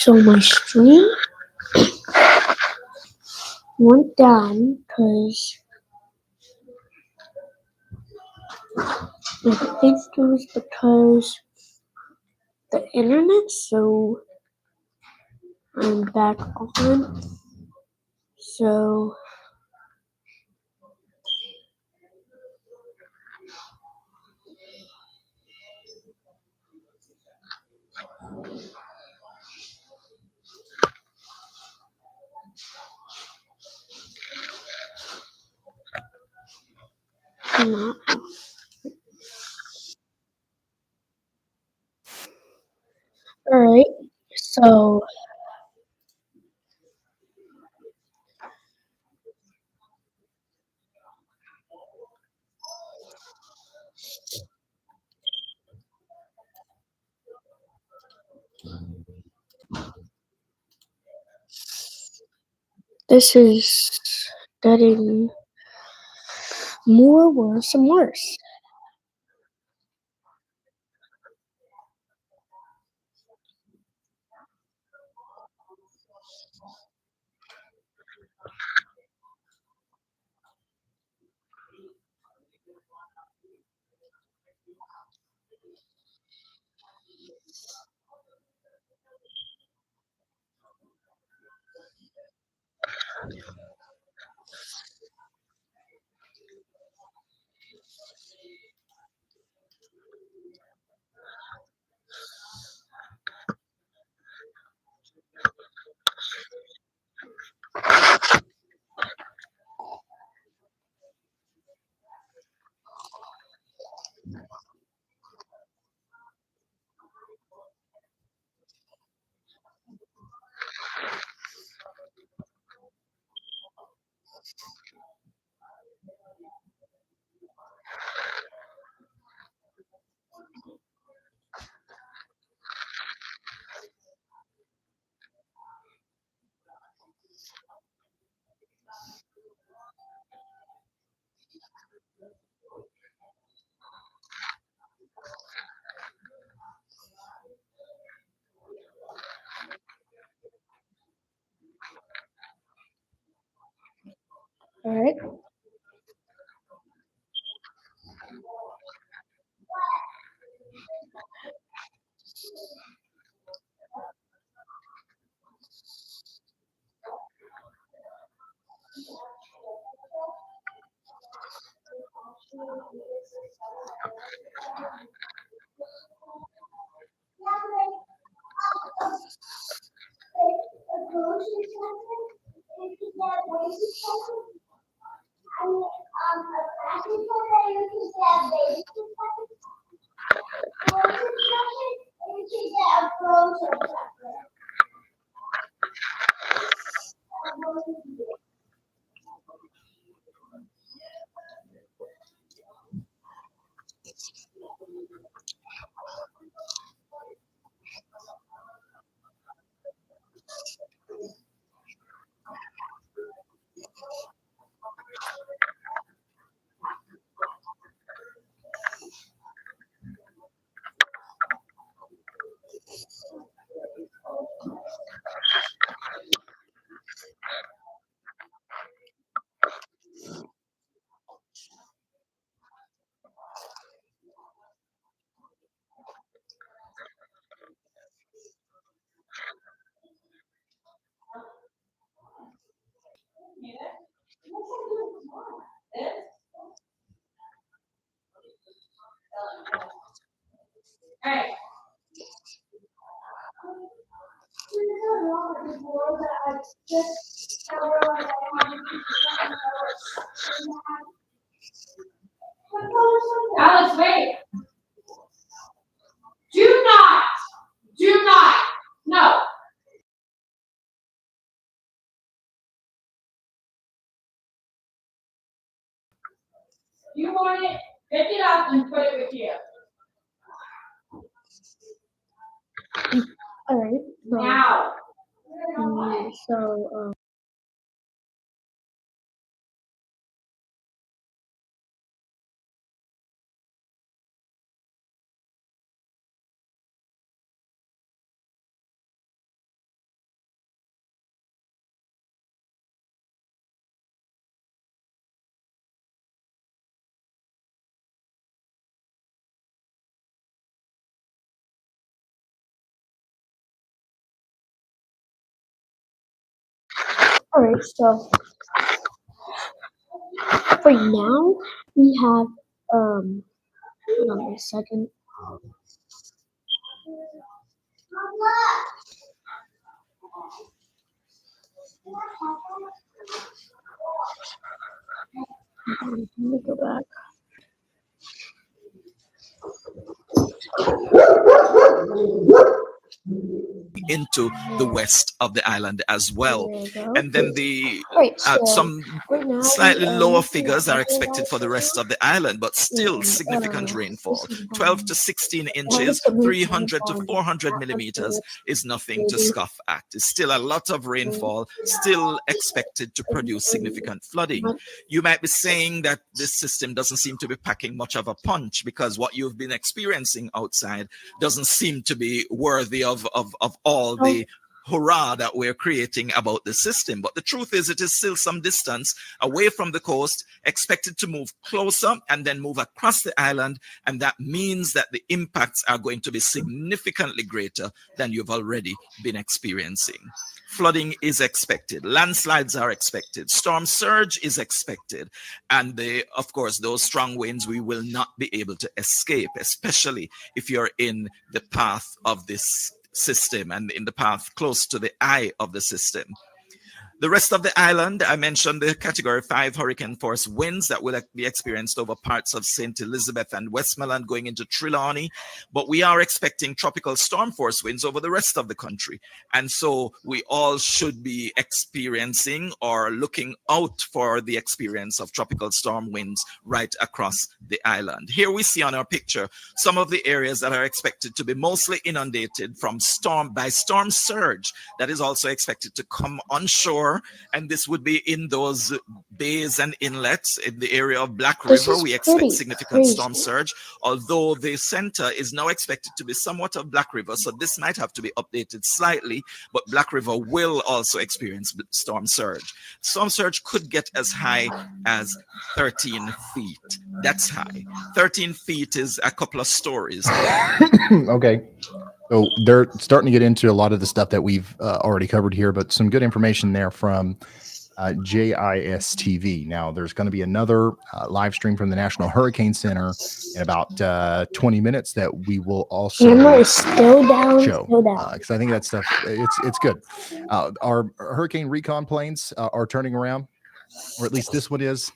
So my stream went down because I think it was because the internet. So I'm back on. So all right. So this is getting more worse and worse. All right. Alex, wait. Do not. Do not. No. You want it? Pick it up and put it with you. All right. Now. So Alright, so for now we have hold on a second. Let me go back. Into the west of the island as well. There you go. And then the Alright, so some right now slightly we are lower looking figures at are expected for the rest of the island, but still and, significant rainfall. 12 to 16 inches, Longest of 300 to rainfall 400 that millimeters much is nothing to maybe. scoff at. It's still a lot of rainfall, still expected to produce significant flooding. You might be saying that this system doesn't seem to be packing much of a punch because what you've been experiencing outside doesn't seem to be worthy of all the hurrah that we're creating about the system. But the truth is, it is still some distance away from the coast, expected to move closer and then move across the island. And that means that the impacts are going to be significantly greater than you've already been experiencing. Flooding is expected. Landslides are expected. Storm surge is expected. And of course, those strong winds we will not be able to escape, especially if you're in the path of this system and in the path close to the eye of the system. The rest of the island, I mentioned the category 5 hurricane force winds that will be experienced over parts of St. Elizabeth and Westmoreland going into Trelawney, but we are expecting tropical storm force winds over the rest of the country. And so we all should be experiencing or looking out for the experience of tropical storm winds right across the island. Here we see on our picture some of the areas that are expected to be mostly inundated from storm surge that is also expected to come onshore. And this would be in those bays and inlets in the area of Black River. We expect significant storm surge, although the center is now expected to be somewhat of Black River. So this might have to be updated slightly, but Black River will also experience storm surge. Storm surge could get as high as 13 feet. That's high. 13 feet is a couple of stories. Okay. So they're starting to get into a lot of the stuff that we've already covered here, but some good information there from JIS TV. Now, there's going to be another live stream from the National Hurricane Center in about 20 minutes that we will also camera is still down, show because I think that stuff it's good. Our hurricane recon planes are turning around, or at least this one is.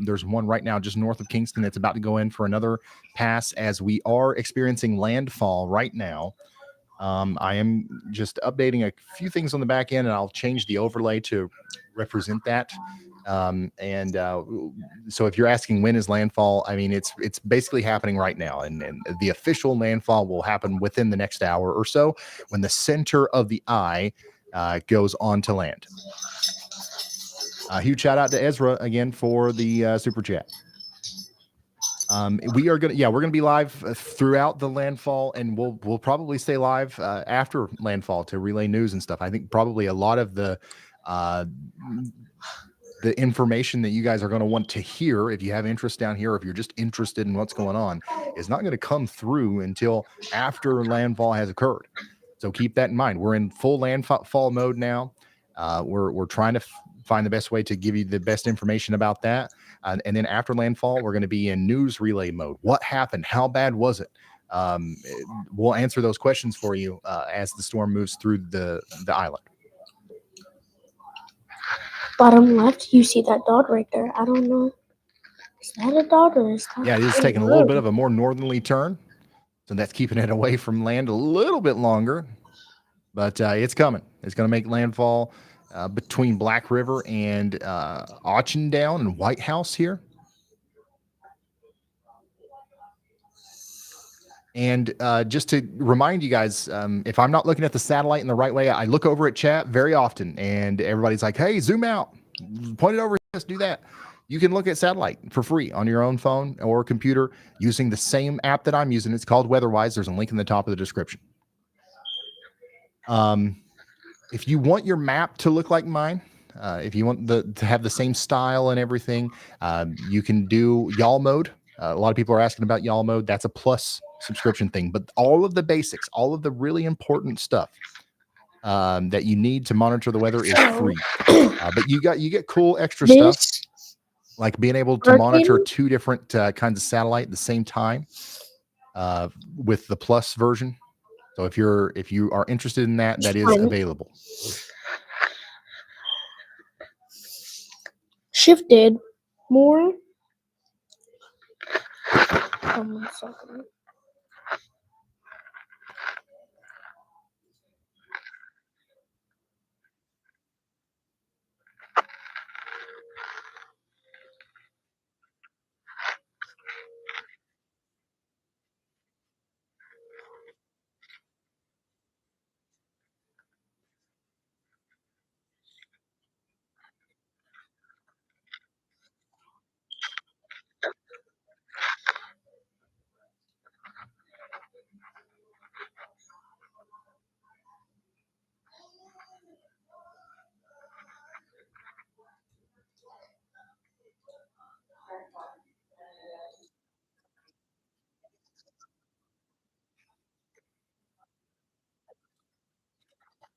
There's one right now just north of Kingston that's about to go in for another pass as we are experiencing landfall right now. I am just updating a few things on the back end, and I'll change the overlay to represent that. So if you're asking when is landfall, I mean, it's basically happening right now. And the official landfall will happen within the next hour or so when the center of the eye goes on to land. Huge shout out to Ezra again for the super chat. We're gonna be live throughout the landfall, and we'll probably stay live after landfall to relay news and stuff. I think probably a lot of the information that you guys are going to want to hear, if you have interest down here, if you're just interested in what's going on, is not going to come through until after landfall has occurred. So keep that in mind. We're in full landfall mode now. We're trying to find the best way to give you the best information about that. And then after landfall, we're going to be in news relay mode. What happened? How bad was it? We'll answer those questions for you as the storm moves through the island. Bottom left, you see that dot right there. I don't know. Is that a dot or is that? Yeah, it is taking a little bit of a more northerly turn. So that's keeping it away from land a little bit longer. But it's coming. It's going to make landfall between Black River and Auchendown and White House here. And just to remind you guys, if I'm not looking at the satellite in the right way, I look over at chat very often, and everybody's like, hey, zoom out, point it over, just do that. You can look at satellite for free on your own phone or computer using the same app that I'm using. It's called WeatherWise. There's a link in the top of the description. If you want your map to look like mine, if you want to have the same style and everything, you can do Y'all Mode. A lot of people are asking about Y'all Mode. That's a plus subscription thing, but all of the basics, all of the really important stuff that you need to monitor the weather is free. But you get cool extra stuff, This like being able to monitor 2 different kinds of satellite at the same time with the Plus version. So if you are interested in that, that is Fine. available. shifted more. 1 second.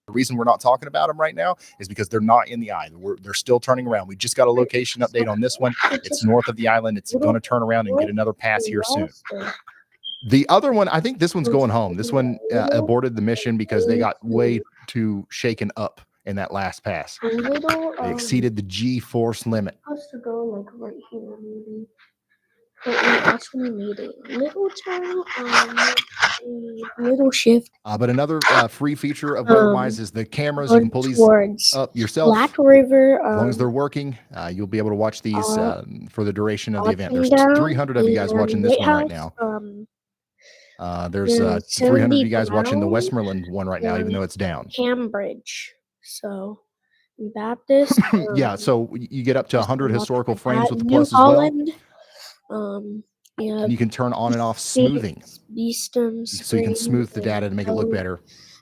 The reason we're not talking about them right now is because they're not in the eye. They're still turning around. We just got a location update on this one. It's north of the island. It's going to turn around and get another pass here soon. The other one, I think this one's going home. This one aborted the mission because they got way too shaken up in that last pass. They exceeded the G-force limit. Has to go like right here, maybe. But we actually made a little turn, a little shift. But another free feature of WeatherWise is the cameras. You can pull these up yourself. Black River. As long as they're working, you'll be able to watch these for the duration of the event. There's 300 of you guys watching this one right now. There's 300 of you guys watching the Westmoreland one right now, even though it's down. Cambridge. So, Baptist. Yeah, so you get up to 100 historical frames with the Plus as well. Yeah, and you can turn on and off smoothing, Beeston, so you can smooth the data to make it look better.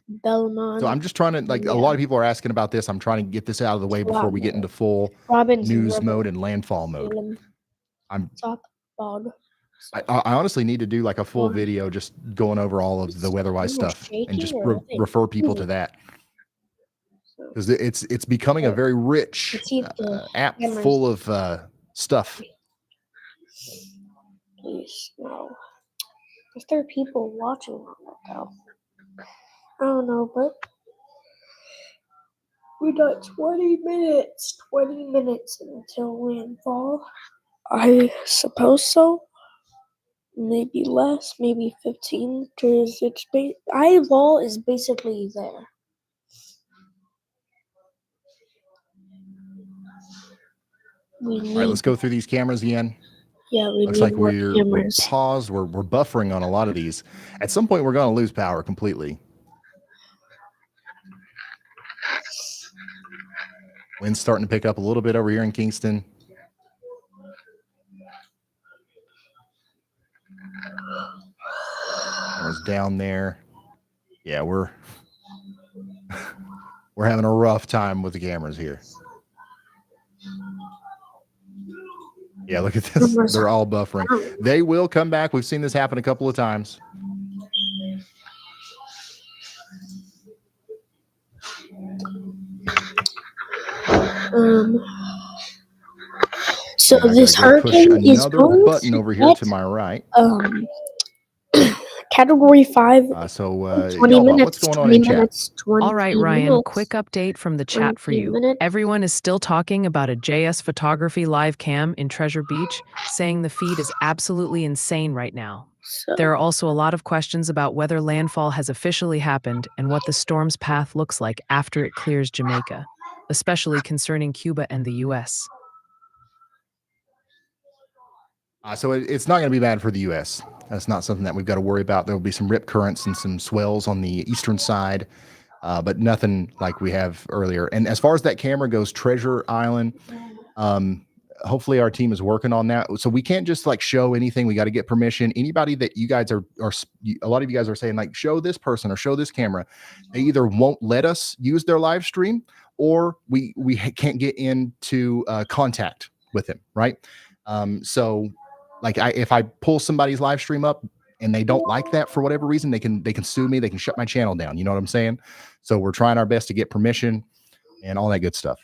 Belmont. So I'm just trying to, like, a lot of people are asking about this. I'm trying to get this out of the way before we get into full news mode and landfall mode. I honestly need to do like a full video just going over all of the WeatherWise stuff and just refer people to that, because it's becoming a very rich app full of stuff. Please, no. If there are people watching on that, though. I don't know, but we got 20 minutes until landfall. I suppose so. Maybe less, maybe 15, because eyeball is basically there. All right, let's go through these cameras again. Yeah, looks like we're paused. We're buffering on a lot of these. At some point, we're going to lose power completely. Wind's starting to pick up a little bit over here in Kingston. Cameras down there. Yeah, we're having a rough time with the cameras here. Yeah, look at this. They're all buffering. They will come back. We've seen this happen a couple of times. So this hurricane is going button over here to my right. Category 5. 20 minutes. What's going on in chat? All right, Ryan, quick update from the chat for you. Everyone is still talking about a JS Photography live cam in Treasure Beach, saying the feed is absolutely insane right now. There are also a lot of questions about whether landfall has officially happened and what the storm's path looks like after it clears Jamaica, especially concerning Cuba and the U.S. So it's not going to be bad for the U.S. That's not something that we've got to worry about. There will be some rip currents and some swells on the eastern side, but nothing like we have earlier. And as far as that camera goes, Treasure Island, hopefully our team is working on that. So we can't just like show anything. We got to get permission. Anybody that you guys are a lot of you guys are saying like, show this person or show this camera. They either won't let us use their live stream or we can't get into contact with them. Right. So like if I pull somebody's live stream up, and they don't like that for whatever reason, they can sue me. They can shut my channel down. You know what I'm saying? So we're trying our best to get permission and all that good stuff.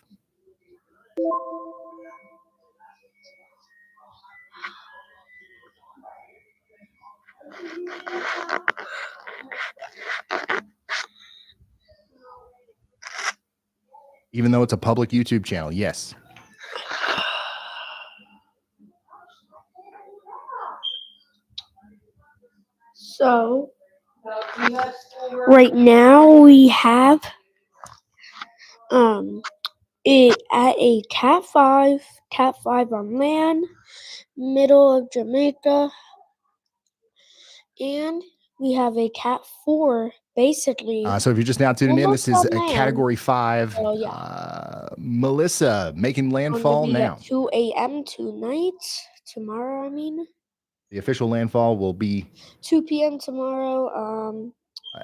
Even though it's a public YouTube channel, yes. So right now we have it at a Cat 5 on land, middle of Jamaica, and we have a Cat 4 basically. So if you're just now tuning in, this is a land. Category 5. Oh, yeah. Melissa making landfall now. At 2 a.m. tomorrow, I mean. The official landfall will be 2 p.m. tomorrow.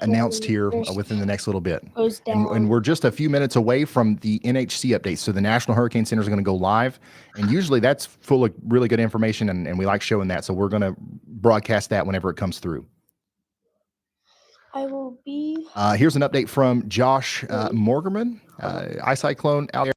Announced here within the next little bit. Goes down. And we're just a few minutes away from the NHC update. So the National Hurricane Center is going to go live. And usually that's full of really good information, and we like showing that. So we're going to broadcast that whenever it comes through. I will be. Here's an update from Josh Morgerman. Icyclone out there.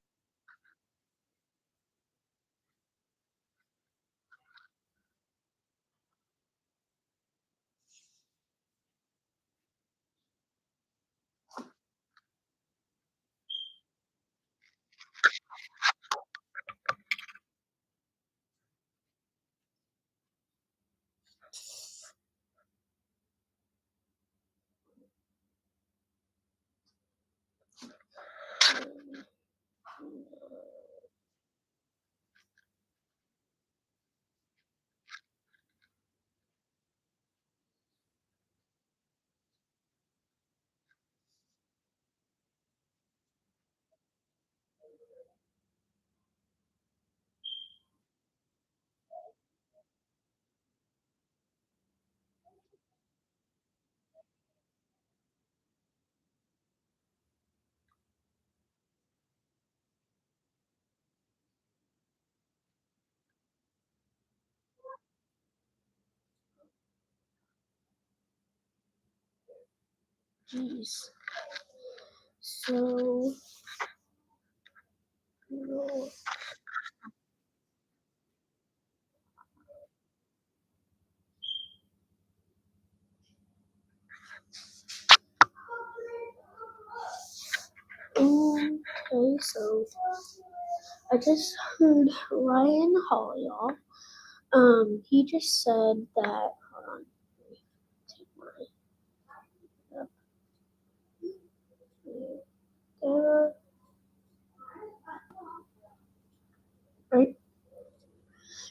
Jeez. So. No. Okay, so I just heard Ryan Hall, y'all. He just said that. Hold on. Take my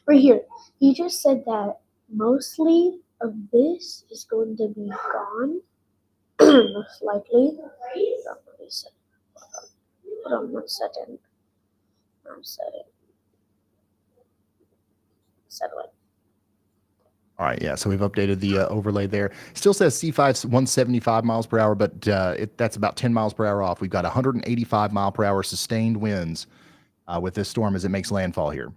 right here. He just said that mostly of this is going to be gone, most likely. Hold on 1 second. I'm setting. Settling. All right, yeah, so we've updated the overlay there. Still says C5's 175 miles per hour, but that's about 10 miles per hour off. We've got 185 mile per hour sustained winds with this storm as it makes landfall here.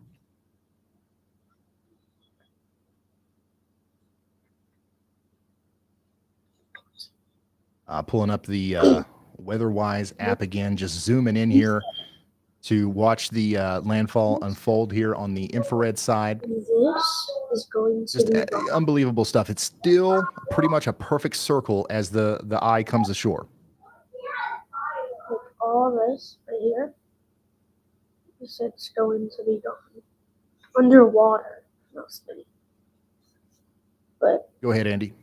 Pulling up the WeatherWise app again, just zooming in here to watch the landfall unfold here on the infrared side. This is going to just unbelievable stuff. It's still pretty much a perfect circle as the eye comes ashore. Like all this right here, it's going to be gone. Underwater, mostly. But go ahead, Andy.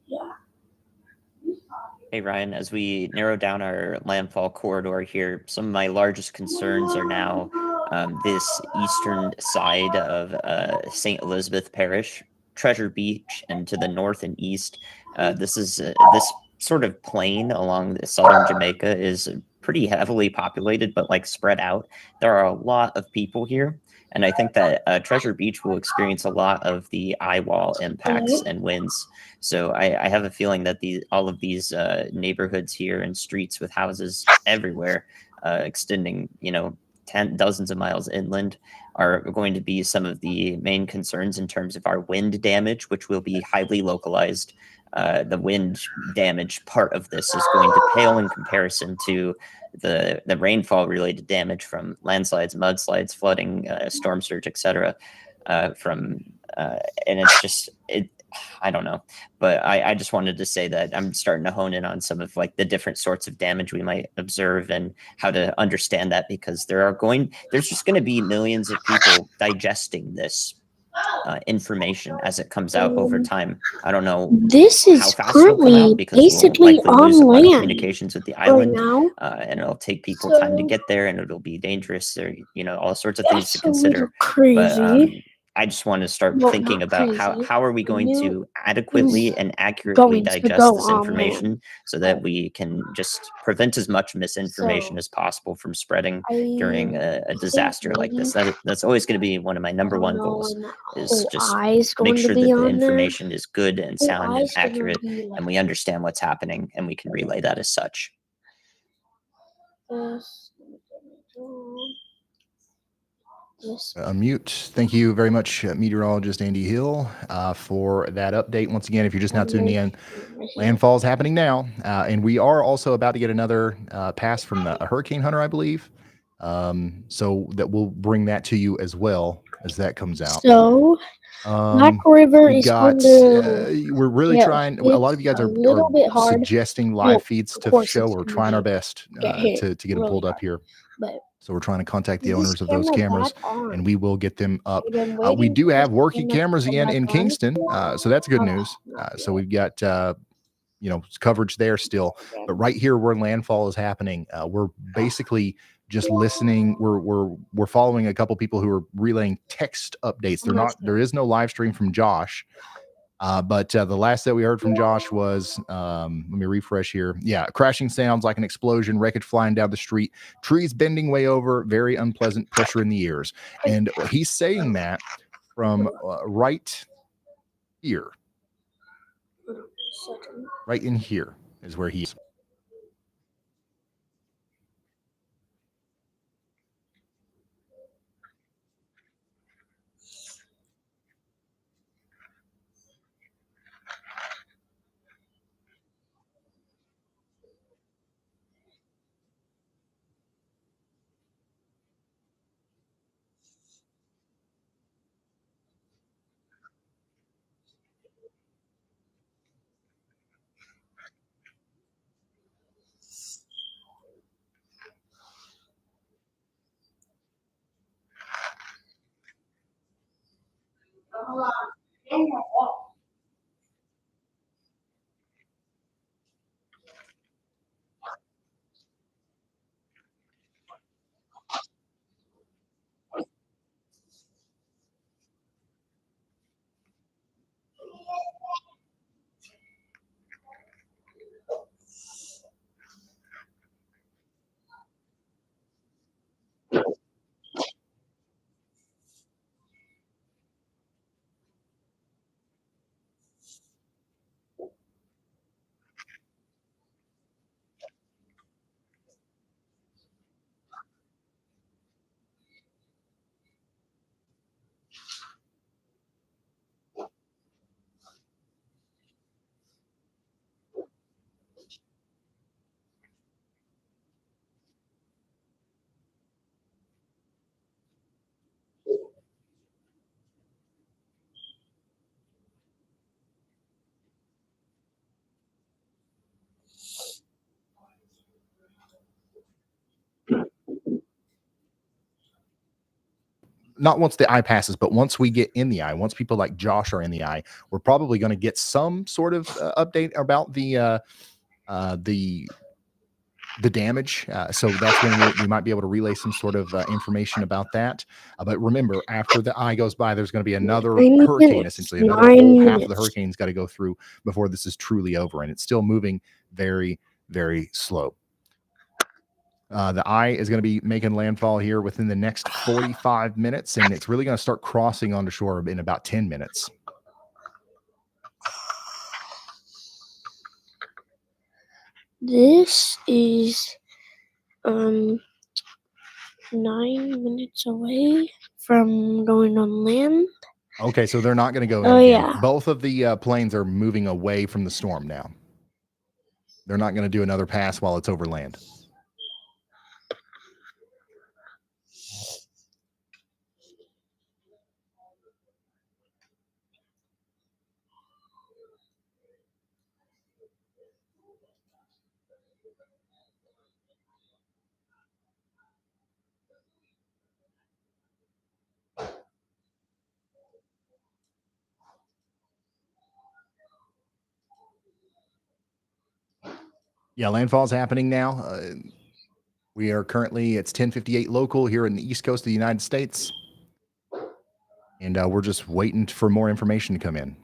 Yeah. Hey, Ryan, as we narrow down our landfall corridor here, some of my largest concerns are now this eastern side of St. Elizabeth Parish, Treasure Beach, and to the north and east. This sort of plain along the southern Jamaica is pretty heavily populated, but like spread out. There are a lot of people here. And I think that Treasure Beach will experience a lot of the eye wall impacts and winds. So I have a feeling that all of these neighborhoods here and streets with houses everywhere, extending, dozens of miles inland are going to be some of the main concerns in terms of our wind damage, which will be highly localized. The wind damage part of this is going to pale in comparison to the rainfall related damage from landslides, mudslides, flooding, storm surge, etc. And it's just I don't know, but I just wanted to say that I'm starting to hone in on some of like the different sorts of damage we might observe and how to understand that, because there's just going to be millions of people digesting this information as it comes out over time. I don't know. This is how fast it'll come currently out, because we'll basically likely lose a on lot of land communications with the right island, now. and it'll take people time to So get there, and it'll be dangerous, or all sorts of things to that's a little consider. But crazy. I just want to start Well, thinking not about crazy. how are we going New to adequately is and accurately going to digest go this on information land. so that we can just prevent as much misinformation So as possible from spreading I during a think disaster like this. maybe That's always going to be one of my I number don't one know goals, when that is whole just eye is make going to sure be that the on there. information is good and Whole sound eye and is gonna accurate, be and like we understand what's happening, and we can relay that as such. this. This. Unmute. Thank you very much, meteorologist Andy Hill, for that update. Once again, if you're just now tuning in, landfall is happening now, and we are also about to get another pass from a hurricane hunter, I believe. So that will bring that to you as well as that comes out. So Black River is going to we're really trying. A lot of you guys a are little bit hard. suggesting live feeds of to course show. it's We're gonna trying our be- best get hit to get them really pulled up hard. here. But So we're trying to contact the is this owners of those camera cameras, back on? and we will get them up. I've been We waiting do for have this working camera to cameras come again back in on. Kingston, so that's good Oh, news. not So yet. we've got coverage there still, but right here where landfall is happening, we're basically just listening. We're following a couple people who are relaying text updates. There is no live stream from Josh. But the last that we heard from Josh was, let me refresh here. Yeah, crashing sounds like an explosion, wreckage flying down the street, trees bending way over, very unpleasant pressure in the ears. And he's saying that from right here. Right in here is where he's. Not once the eye passes, but once we get in the eye, once people like Josh are in the eye, we're probably going to get some sort of update about the damage. So that's when we might be able to relay some sort of information about that. But remember, after the eye goes by, there's going to be another hurricane, essentially another whole half of the hurricane's got to go through before this is truly over, and it's still moving very, very slow. The eye is going to be making landfall here within the next 45 minutes, and it's really going to start crossing onto shore in about 10 minutes. This is 9 minutes away from going on land. Okay, so they're not going to go. Oh, in again. yeah. Both of the planes are moving away from the storm now. They're not going to do another pass while it's over land. Yeah, landfall is happening now. We are currently, it's 10:58 local here in the East Coast of the United States. And we're just waiting for more information to come in.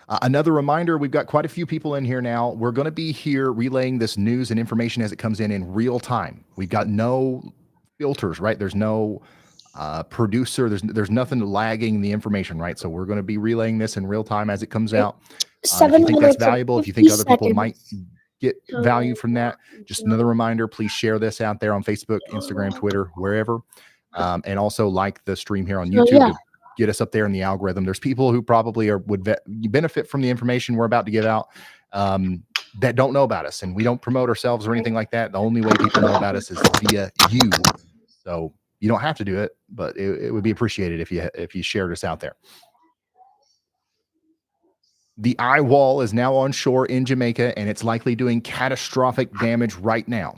Another reminder, we've got quite a few people in here now. We're going to be here relaying this news and information as it comes in real time. We've got no filters, right? There's no producer. There's nothing lagging the information, right? So we're going to be relaying this in real time as it comes out. If you think that's valuable, if you think other people might get value from that, just another reminder, please share this out there on Facebook, Instagram, Twitter, wherever. And also like the stream here on YouTube to get us up there in the algorithm. There's people who probably would benefit from the information we're about to give out that don't know about us, and we don't promote ourselves or anything like that. The only way people know about us is via you. So you don't have to do it, but it would be appreciated if you shared us out there. The eye wall is now on shore in Jamaica, and it's likely doing catastrophic damage right now.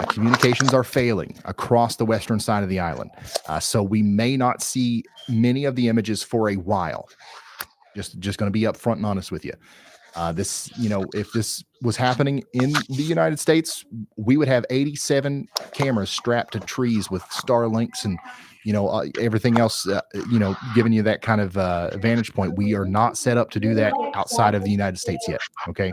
Communications are failing across the western side of the island. So we may not see many of the images for a while. Just going to be upfront and honest with you. This, if this was happening in the United States, we would have 87 cameras strapped to trees with Starlinks and, everything else, giving you that kind of vantage point. We are not set up to do that outside of the United States yet. Okay.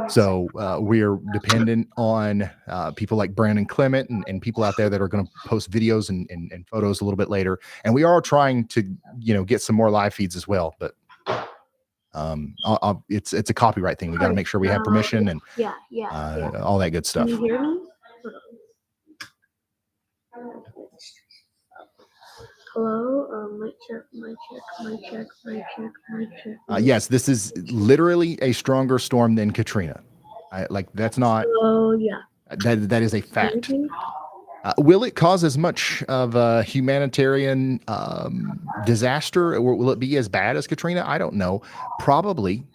So we're dependent on people like Brandon Clement and people out there that are going to post videos and photos a little bit later. And we are trying to, get some more live feeds as well, but it's a copyright thing. We got to make sure we have permission and all that good stuff. Can you hear me? Hello, mic check. Yes, this is literally a stronger storm than Katrina. That's not. Oh yeah. That is a fact. Will it cause as much of a humanitarian disaster, or will it be as bad as Katrina? I don't know. Probably,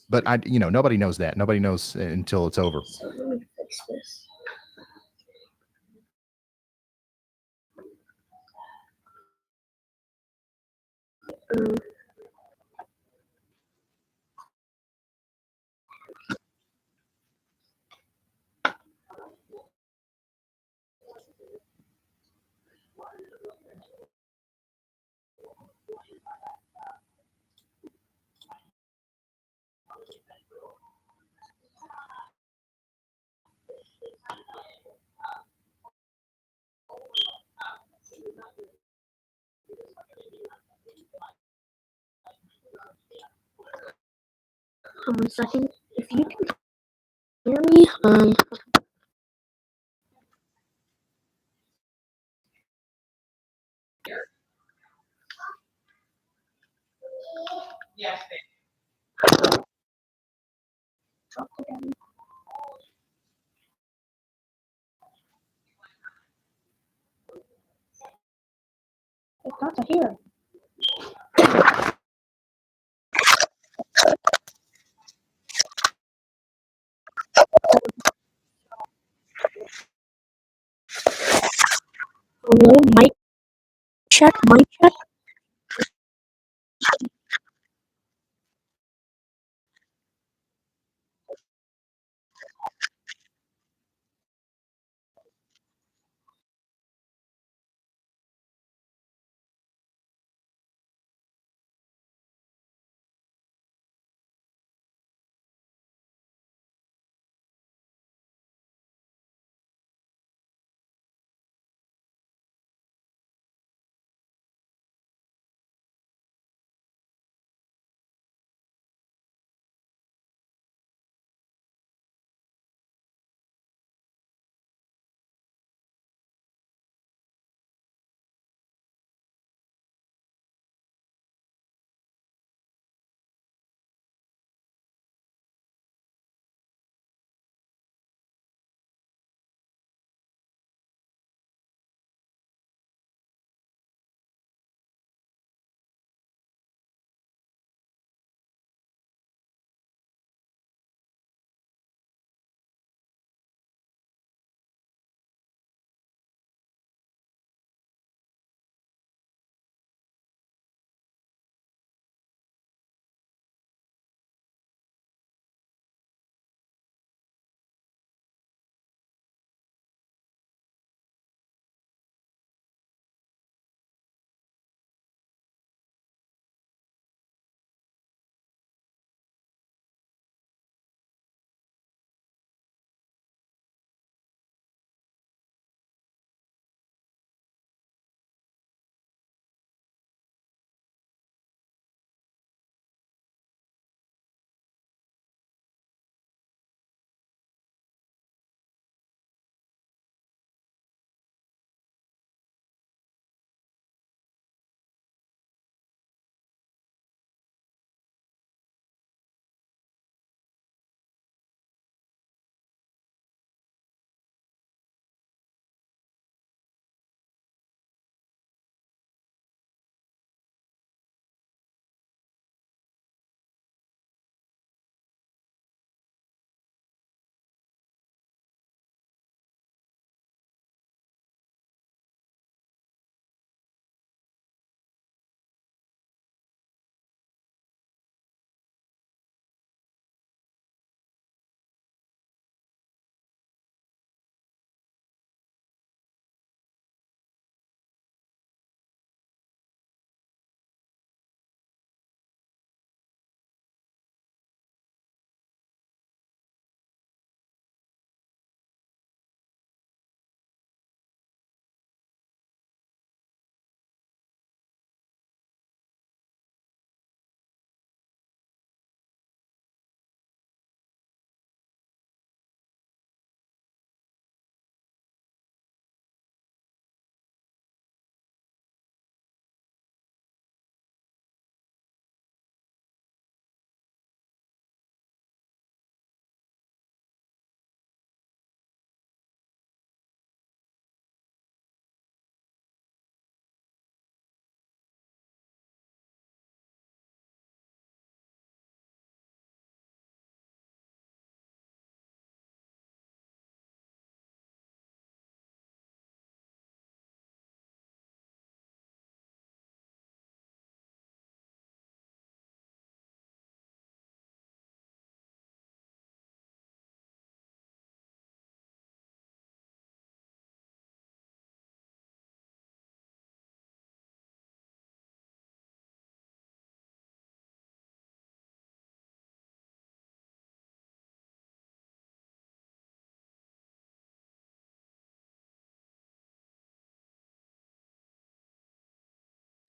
but nobody knows that. Nobody knows until it's over. So let me fix this. One second. If you can hear me, Yes. drop it down. It's not to hear. Hello, mic check.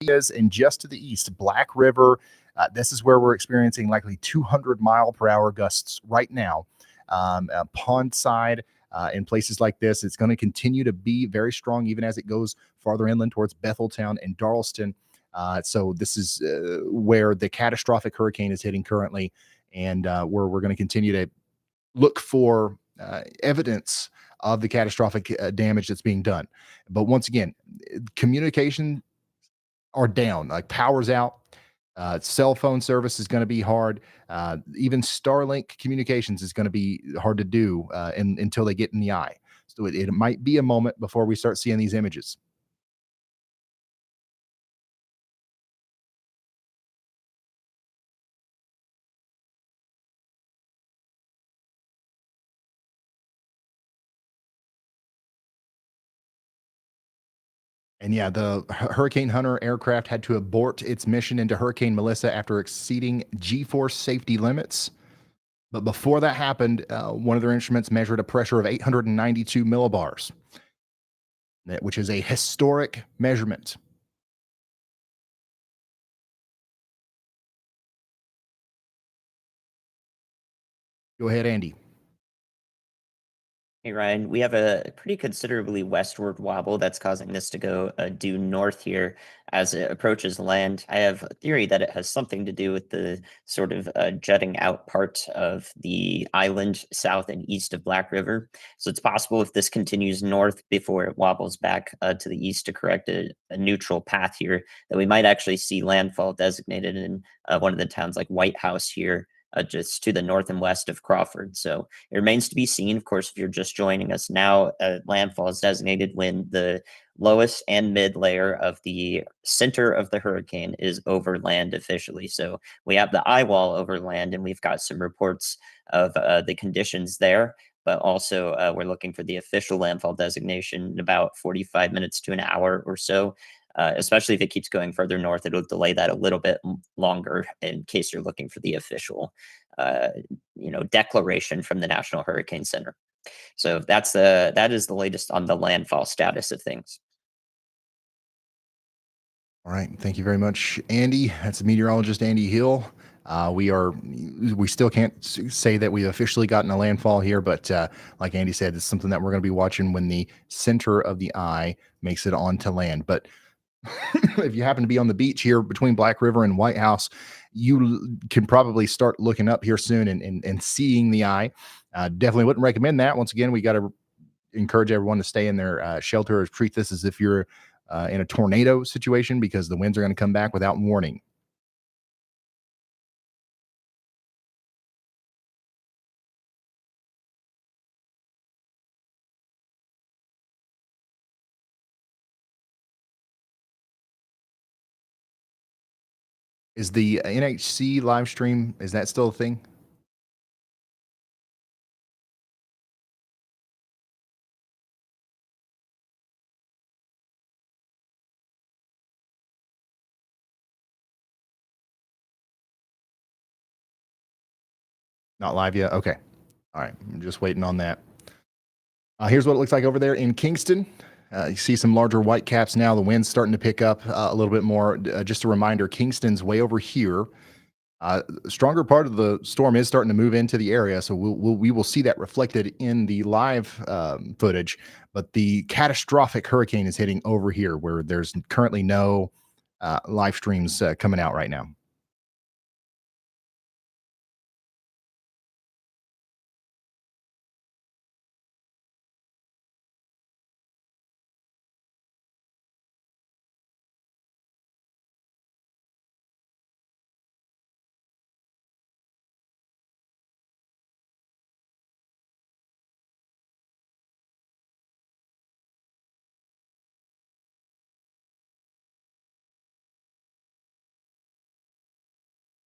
and just to the east, Black River. This is where we're experiencing likely 200-mile-per-hour gusts right now. Pond side, in places like this, it's going to continue to be very strong even as it goes farther inland towards Betheltown and Darlston. So this is where the catastrophic hurricane is hitting currently, and where we're going to continue to look for evidence of the catastrophic damage that's being done. But once again, communication are down, like power's out. Cell phone service is going to be hard. Even Starlink communications is going to be hard to do until they get in the eye. So it might be a moment before we start seeing these images. And yeah, the Hurricane Hunter aircraft had to abort its mission into Hurricane Melissa after exceeding G-force safety limits. But before that happened, one of their instruments measured a pressure of 892 millibars, which is a historic measurement. Go ahead, Andy. Hey, Ryan, we have a pretty considerably westward wobble that's causing this to go due north here as it approaches land. I have a theory that it has something to do with the sort of jutting out part of the island south and east of Black River. So it's possible if this continues north before it wobbles back to the east to correct a neutral path here, that we might actually see landfall designated in one of the towns like White House here. Just to the north and west of Crawford. So it remains to be seen. Of course, if you're just joining us now, landfall is designated when the lowest and mid layer of the center of the hurricane is over land officially. So we have the eye wall over land, and we've got some reports of the conditions there. But also, we're looking for the official landfall designation in about 45 minutes to an hour or so. Especially if it keeps going further north, it'll delay that a little bit longer in case you're looking for the official, declaration from the National Hurricane Center. So that is the latest on the landfall status of things. All right, thank you very much, Andy. That's meteorologist Andy Hill. We still can't say that we've officially gotten a landfall here, but like Andy said, it's something that we're going to be watching when the center of the eye makes it onto land. But if you happen to be on the beach here between Black River and White House, you can probably start looking up here soon and seeing the eye. Definitely wouldn't recommend that. Once again, we got to encourage everyone to stay in their shelter or treat this as if you're in a tornado situation, because the winds are going to come back without warning. Is the NHC live stream, is that still a thing? Not live yet? Okay. All right. I'm just waiting on that. Here's what it looks like over there in Kingston. You see some larger white caps now. The wind's starting to pick up a little bit more. Just a reminder, Kingston's way over here. Stronger part of the storm is starting to move into the area, so we will see that reflected in the live footage. But the catastrophic hurricane is hitting over here, where there's currently no live streams coming out right now.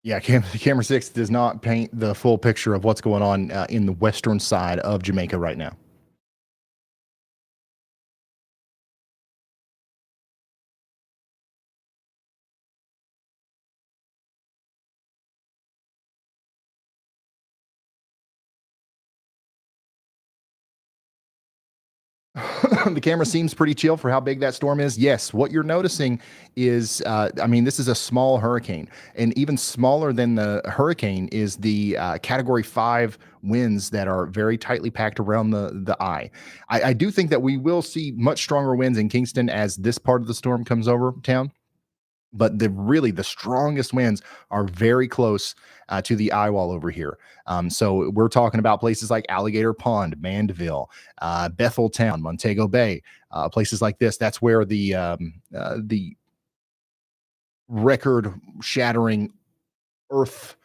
Yeah, camera 6 does not paint the full picture of what's going on in the western side of Jamaica right now. the camera seems pretty chill for how big that storm is. Yes, what you're noticing is, I mean, this is a small hurricane, and even smaller than the hurricane is the Category 5 winds that are very tightly packed around the eye. I do think that we will see much stronger winds in Kingston as this part of the storm comes over town. But the strongest winds are very close to the eye wall over here. So we're talking about places like Alligator Pond, Mandeville, Betheltown, Montego Bay, places like this. That's where the record-shattering earth,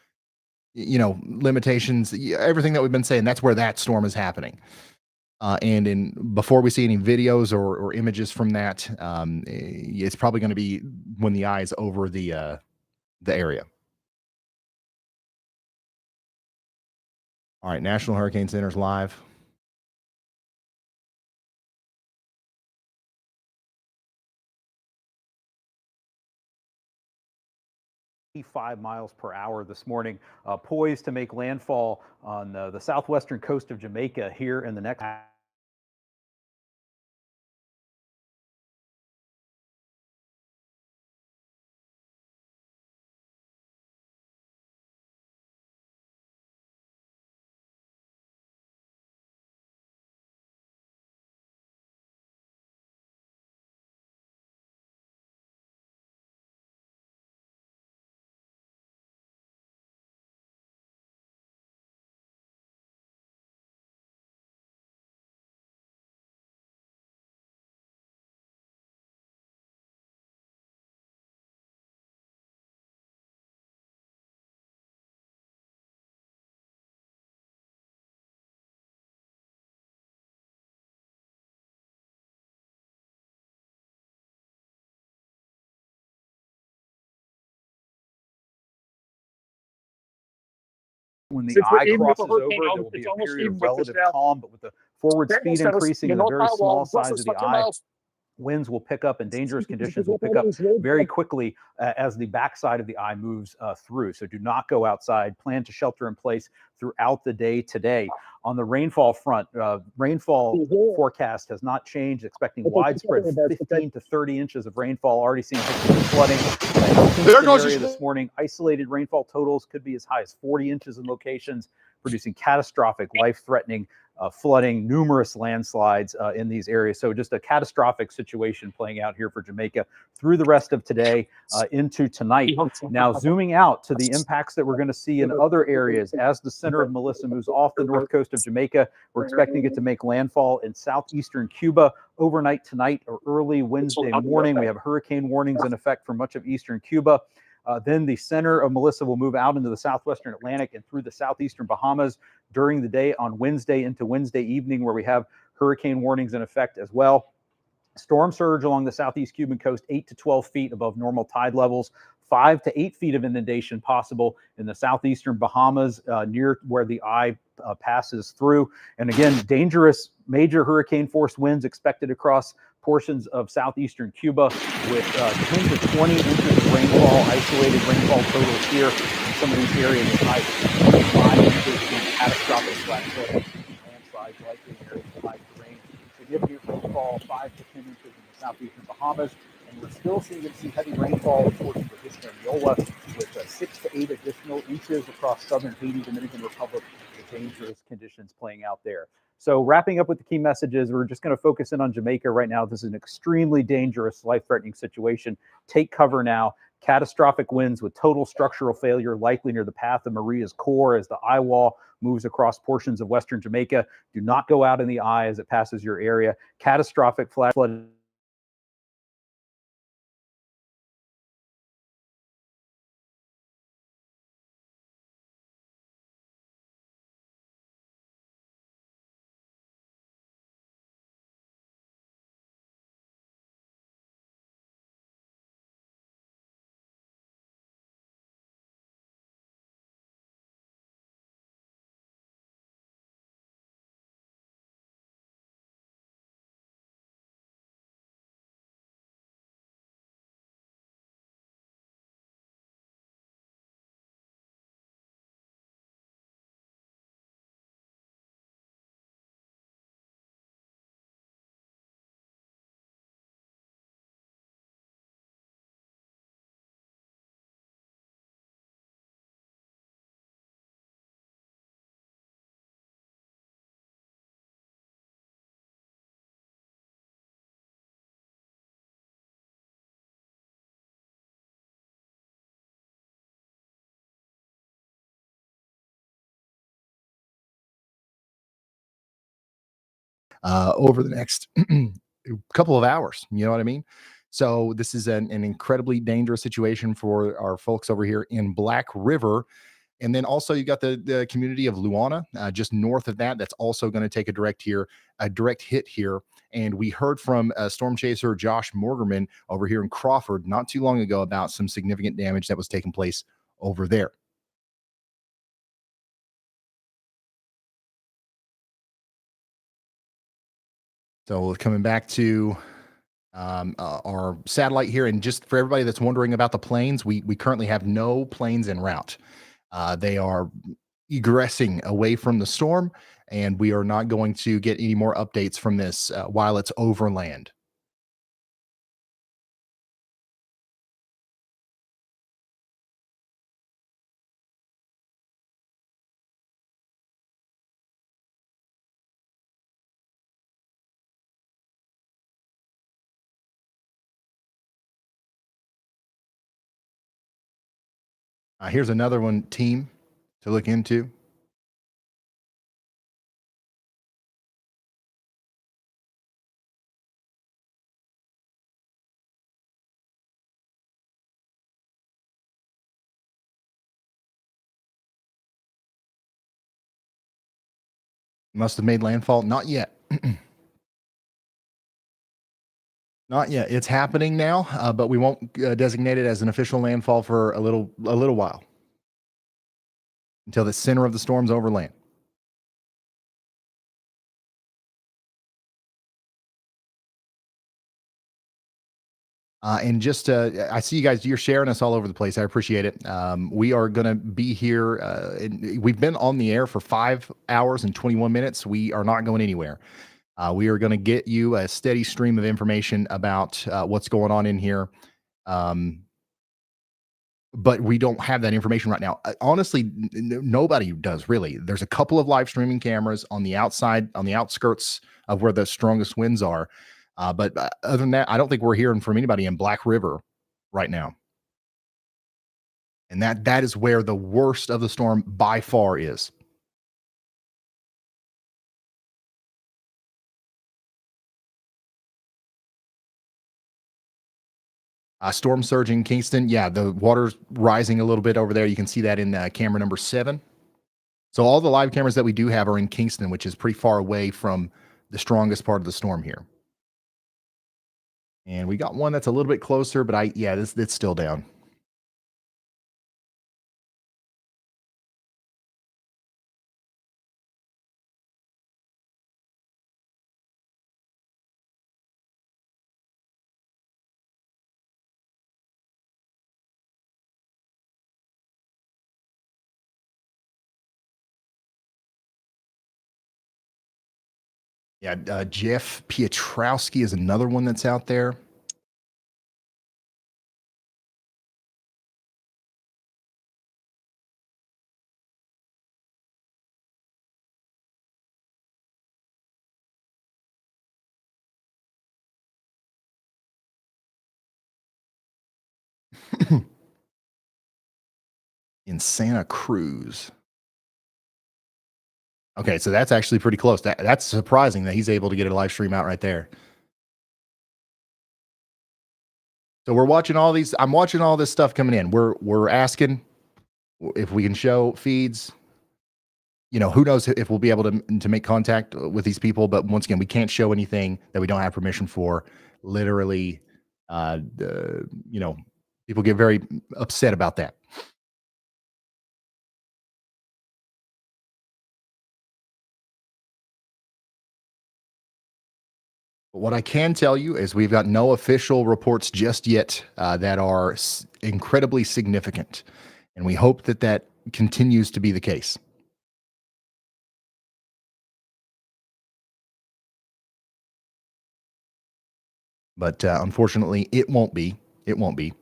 limitations, everything that we've been saying. That's where that storm is happening. And before we see any videos or images from that, it's probably going to be when the eye is over the area. All right, National Hurricane Center's live. 5 miles per hour this morning, poised to make landfall on the southwestern coast of Jamaica here in the next. When the eye crosses over, there will be a period of relative calm, but with the forward speed increasing and the very small size of the eye, winds will pick up and dangerous conditions will pick up very quickly as the backside of the eye moves through. So do not go outside. Plan to shelter in place throughout the day today. On the rainfall front, rainfall forecast has not changed, expecting widespread 15 to 30 inches of rainfall. Already seeing flooding in the Kingston area this morning. Isolated rainfall totals could be as high as 40 inches in locations, producing catastrophic, life-threatening flooding, numerous landslides in these areas. So just a catastrophic situation playing out here for Jamaica through the rest of today into tonight. Now, zooming out to the impacts that we're going to see in other areas as the center of Melissa moves off the north coast of Jamaica. We're expecting it to make landfall in southeastern Cuba overnight tonight or early Wednesday morning. We have hurricane warnings in effect for much of eastern Cuba. Then the center of Melissa will move out into the southwestern Atlantic and through the southeastern Bahamas during the day on Wednesday into Wednesday evening, where we have hurricane warnings in effect as well. Storm surge along the southeast Cuban coast, 8 to 12 feet above normal tide levels. 5 to 8 feet of inundation possible in the southeastern Bahamas near where the eye passes through. And again, dangerous major hurricane force winds expected across portions of southeastern Cuba with 10 to 20 inches of rainfall, isolated rainfall totals here in some of these areas with high 5 inches in catastrophic flat flooding, landslides likely in areas of high terrain. Significant rainfall, 5 to 10 inches in the southeastern Bahamas. And we're still seeing heavy rainfall in portions of Hispaniola with 6 to 8 additional inches across southern Haiti, Dominican Republic, with dangerous conditions playing out there. So wrapping up with the key messages, we're just going to focus in on Jamaica right now. This is an extremely dangerous, life-threatening situation. Take cover now. Catastrophic winds with total structural failure likely near the path of Maria's core as the eye wall moves across portions of western Jamaica. Do not go out in the eye as it passes your area. Catastrophic flash flood over the next couple of hours. You know what I mean? So this is an incredibly dangerous situation for our folks over here in Black River. And then also you got the community of Luana, just north of that. That's also going to take a direct hit here. And we heard from storm chaser Josh Morgerman over here in Crawford not too long ago about some significant damage that was taking place over there. So coming back to our satellite here, and just for everybody that's wondering about the planes, we currently have no planes en route. They are egressing away from the storm, and we are not going to get any more updates from this while it's over land. Here's another one, team, to look into. Must have made landfall. Not yet. Not yet. It's happening now, but we won't designate it as an official landfall for a little while, until the center of the storm's over land. And just I see you guys, you're sharing us all over the place. I appreciate it. We are going to be here. We've been on the air for 5 hours and 21 minutes. We are not going anywhere. We are going to get you a steady stream of information about what's going on in here. But we don't have that information right now. Honestly, nobody does really. There's a couple of live streaming cameras on the outside, on the outskirts of where the strongest winds are. But other than that, I don't think we're hearing from anybody in Black River right now. And that is where the worst of the storm by far is. Storm surge in Kingston. Yeah, the water's rising a little bit over there. You can see that in camera number 7. So all the live cameras that we do have are in Kingston, which is pretty far away from the strongest part of the storm here. And we got one that's a little bit closer, but it's still down. Yeah, Jeff Pietrowski is another one that's out there. In Santa Cruz. Okay, so that's actually pretty close. That's surprising that he's able to get a live stream out right there. So we're watching all these. I'm watching all this stuff coming in. We're asking if we can show feeds. You know, who knows if we'll be able to make contact with these people. But once again, we can't show anything that we don't have permission for. Literally, people get very upset about that. But what I can tell you is we've got no official reports just yet that are incredibly significant. And we hope that continues to be the case. But unfortunately, it won't be. It won't be.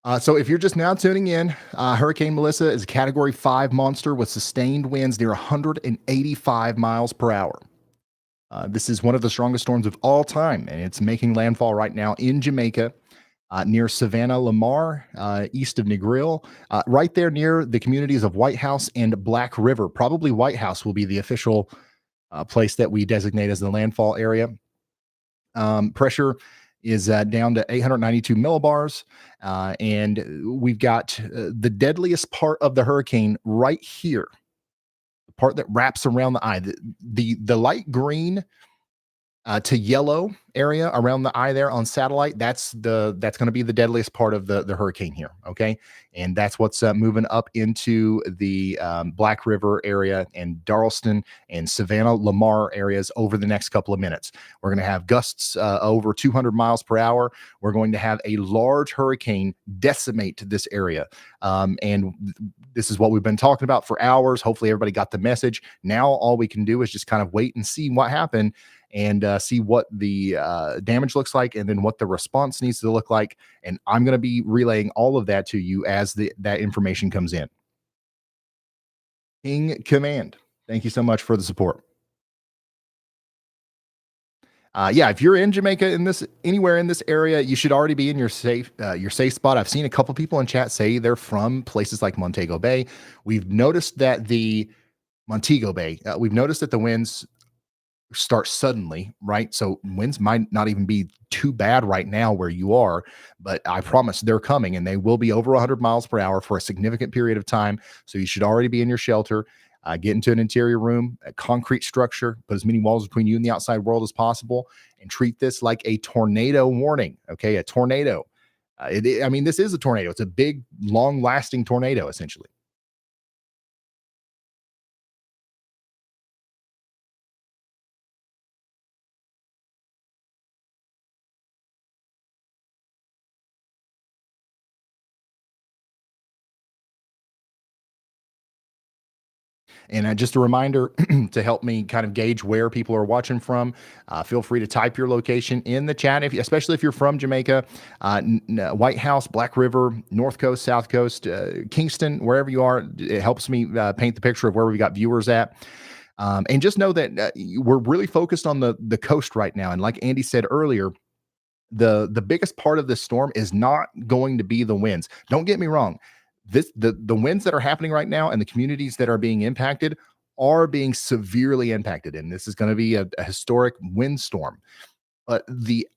So if you're just now tuning in, Hurricane Melissa is a Category 5 monster with sustained winds near 185 miles per hour. This is one of the strongest storms of all time, and it's making landfall right now in Jamaica, near Savannah, Lamar, east of Negril, right there near the communities of White House and Black River. Probably White House will be the official place that we designate as the landfall area. Pressure is down to 892 millibars, and we've got the deadliest part of the hurricane right here, the part that wraps around the eye. The light green to yellow area around the eye there on satellite, that's going to be the deadliest part of the hurricane here. Okay, and that's what's moving up into the Black River area and Darleston and Savannah, Lamar areas over the next couple of minutes. We're going to have gusts over 200 miles per hour. We're going to have a large hurricane decimate this area, and this is what we've been talking about for hours. Hopefully everybody got the message. Now all we can do is just kind of wait and see what happened, and see what the damage looks like, and then what the response needs to look like. And I'm going to be relaying all of that to you as that information comes in. King Command, thank you so much for the support. Yeah, if you're in Jamaica, anywhere in this area, you should already be in your safe spot. I've seen a couple people in chat say they're from places like Montego Bay. We've noticed that the winds start suddenly, right? So winds might not even be too bad right now where you are, but I promise they're coming, and they will be over 100 miles per hour for a significant period of time. So you should already be in your shelter. Get into an interior room, a concrete structure, put as many walls between you and the outside world as possible, and treat this like a tornado warning. Okay, a tornado. This is a tornado. It's a big, long-lasting tornado, essentially. And just a reminder to help me kind of gauge where people are watching from, feel free to type your location in the chat, especially if you're from Jamaica, White House, Black River, North Coast, South Coast, Kingston, wherever you are. It helps me paint the picture of where we got viewers at. And just know that we're really focused on the coast right now. And like Andy said earlier, the biggest part of this storm is not going to be the winds. Don't get me wrong. The winds that are happening right now and the communities that are being impacted are being severely impacted, and this is going to be a historic windstorm. But the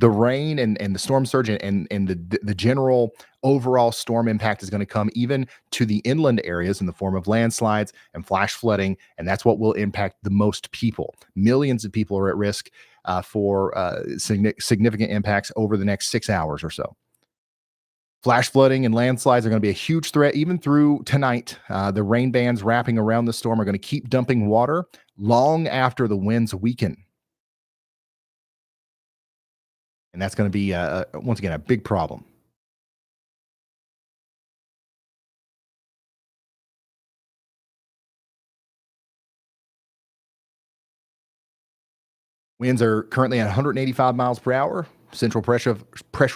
rain and the storm surge and the general overall storm impact is going to come even to the inland areas in the form of landslides and flash flooding, and that's what will impact the most people. Millions of people are at risk for significant impacts over the next 6 hours or so. Flash flooding and landslides are going to be a huge threat even through tonight. The rain bands wrapping around the storm are going to keep dumping water long after the winds weaken. And that's going to be, once again, a big problem. Winds are currently at 185 miles per hour. Central pressure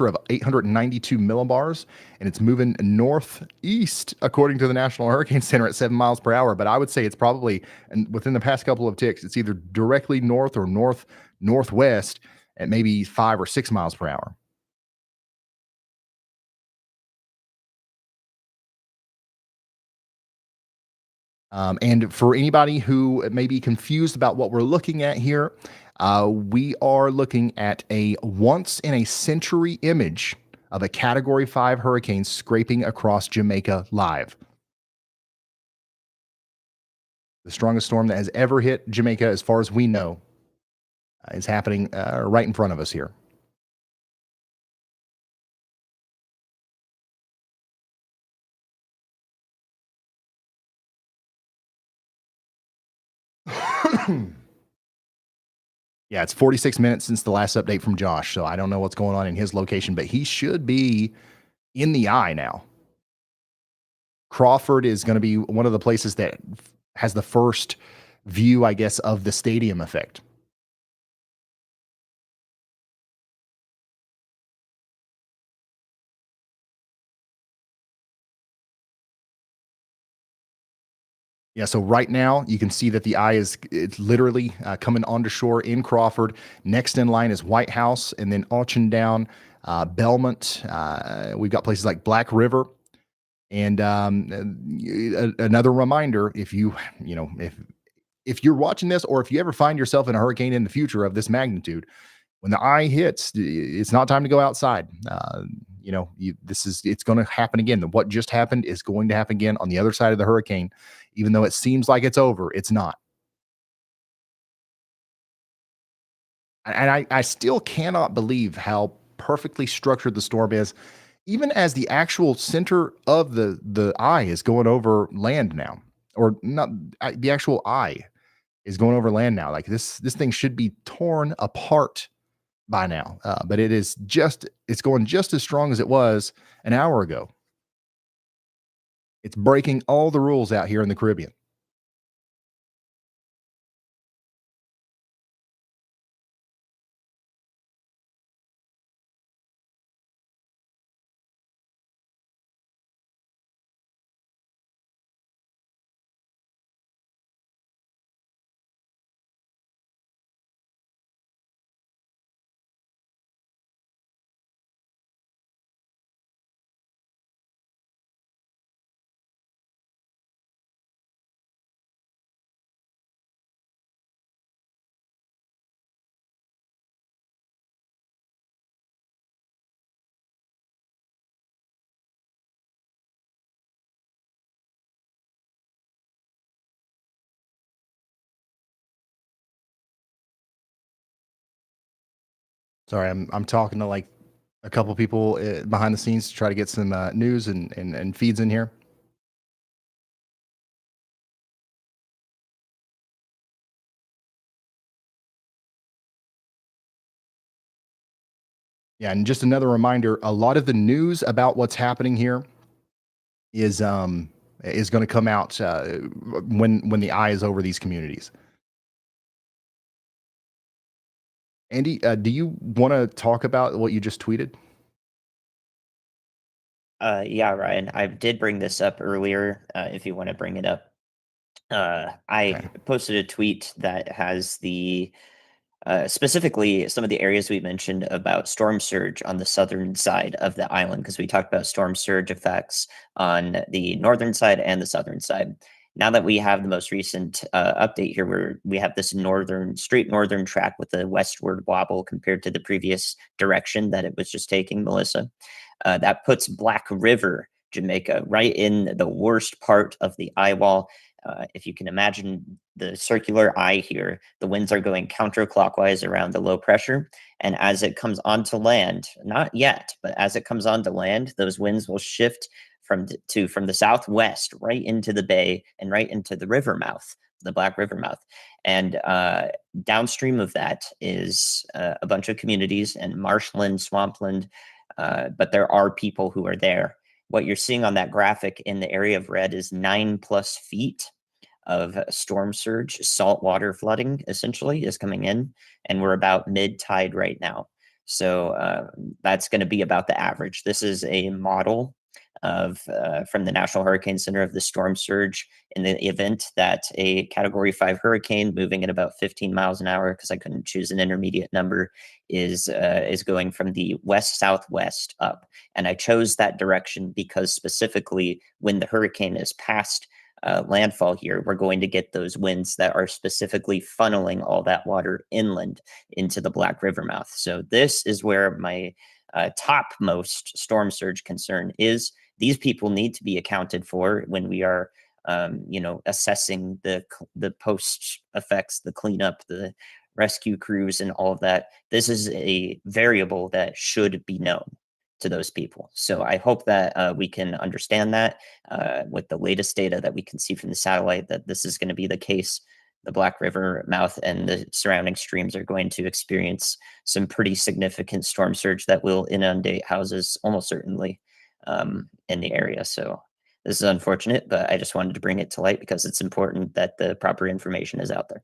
of 892 millibars, and it's moving northeast according to the National Hurricane Center at 7 miles per hour. But I would say it's probably, and within the past couple of ticks, it's either directly north or northwest at maybe 5 or 6 miles per hour. And for anybody who may be confused about what we're looking at here, we are looking at a once-in-a-century image of a Category 5 hurricane scraping across Jamaica live. The strongest storm that has ever hit Jamaica, as far as we know, is happening right in front of us here. Yeah, it's 46 minutes since the last update from Josh, so I don't know what's going on in his location, but he should be in the eye now. Crawford is going to be one of the places that has the first view, I guess, of the stadium effect. Yeah, so right now you can see that the eye it's literally coming onto shore in Crawford. Next in line is White House, and then Auchendown, Belmont. We've got places like Black River, and another reminder: if if you're watching this, or if you ever find yourself in a hurricane in the future of this magnitude, when the eye hits, it's not time to go outside. It's going to happen again. What just happened is going to happen again on the other side of the hurricane. Even though it seems like it's over, it's not. And I still cannot believe how perfectly structured the storm is, even as the actual center of the eye is going over land now, or not. The actual eye is going over land now. Like this thing should be torn apart by now, but it's going just as strong as it was an hour ago. It's breaking all the rules out here in the Caribbean. Sorry, I'm talking to like a couple people behind the scenes to try to get some news and feeds in here. Yeah, and just another reminder: a lot of the news about what's happening here is going to come out when the eye is over these communities. Andy, do you want to talk about what you just tweeted? Yeah, Ryan, I did bring this up earlier. If you want to bring it up, I posted a tweet that has the specifically some of the areas we mentioned about storm surge on the southern side of the island, because we talked about storm surge effects on the northern side and the southern side. Now that we have the most recent update here, where we have this straight northern track with the westward wobble compared to the previous direction that it was just taking, Melissa, that puts Black River, Jamaica, right in the worst part of the eye wall. If you can imagine the circular eye here, the winds are going counterclockwise around the low pressure. And as it comes onto land, not yet, but as it comes onto land, those winds will shift from the southwest right into the bay and right into the river mouth, the Black River mouth. And downstream of that is a bunch of communities and marshland, swampland, but there are people who are there. What you're seeing on that graphic in the area of red is 9+ feet of storm surge, saltwater flooding essentially is coming in, and we're about mid tide right now. So that's going to be about the average. This is a model of from the National Hurricane Center of the storm surge in the event that a Category 5 hurricane moving at about 15 miles an hour, because I couldn't choose an intermediate number, is going from the west southwest up. And I chose that direction because specifically when the hurricane is past landfall here, we're going to get those winds that are specifically funneling all that water inland into the Black River mouth. So this is where my topmost storm surge concern is. These people need to be accounted for when we are, assessing the post effects, the cleanup, the rescue crews, and all of that. This is a variable that should be known to those people. So I hope that we can understand that with the latest data that we can see from the satellite, that this is going to be the case. The Black River mouth and the surrounding streams are going to experience some pretty significant storm surge that will inundate houses almost certainly in the area. So this is unfortunate, but I just wanted to bring it to light because it's important that the proper information is out there.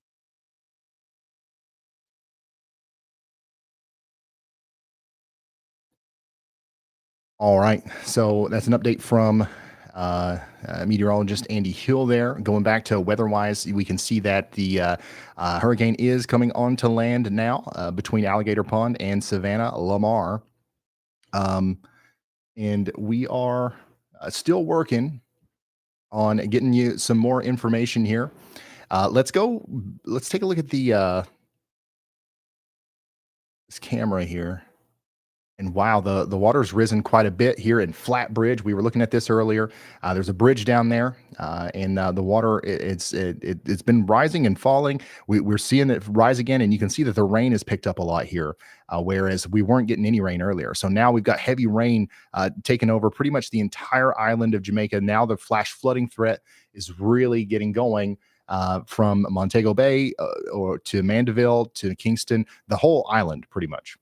All right. So that's an update from meteorologist Andy Hill there. Going back to weather-wise, we can see that the hurricane is coming onto land now between Alligator Pond and Savannah Lamar. And we are still working on getting you some more information here. Let's take a look at the this camera here. And wow, the water's risen quite a bit here in Flat Bridge. We were looking at this earlier. There's a bridge down there, and the water it's been rising and falling. We're seeing it rise again, and you can see that the rain has picked up a lot here, whereas we weren't getting any rain earlier. So now we've got heavy rain taking over pretty much the entire island of Jamaica. Now the flash flooding threat is really getting going. From Montego Bay or to Mandeville to Kingston, the whole island pretty much.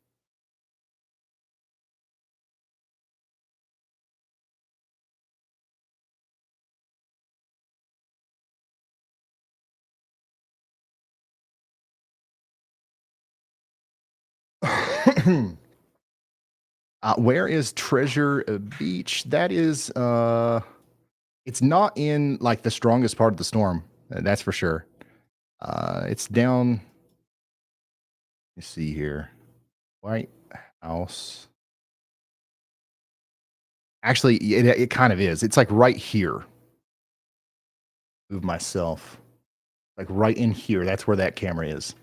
Where is Treasure Beach? That is, it's not in like the strongest part of the storm. That's for sure. It's down. Let's see here. White House. Actually, it kind of is. It's like right here. Move myself. Like right in here. That's where that camera is.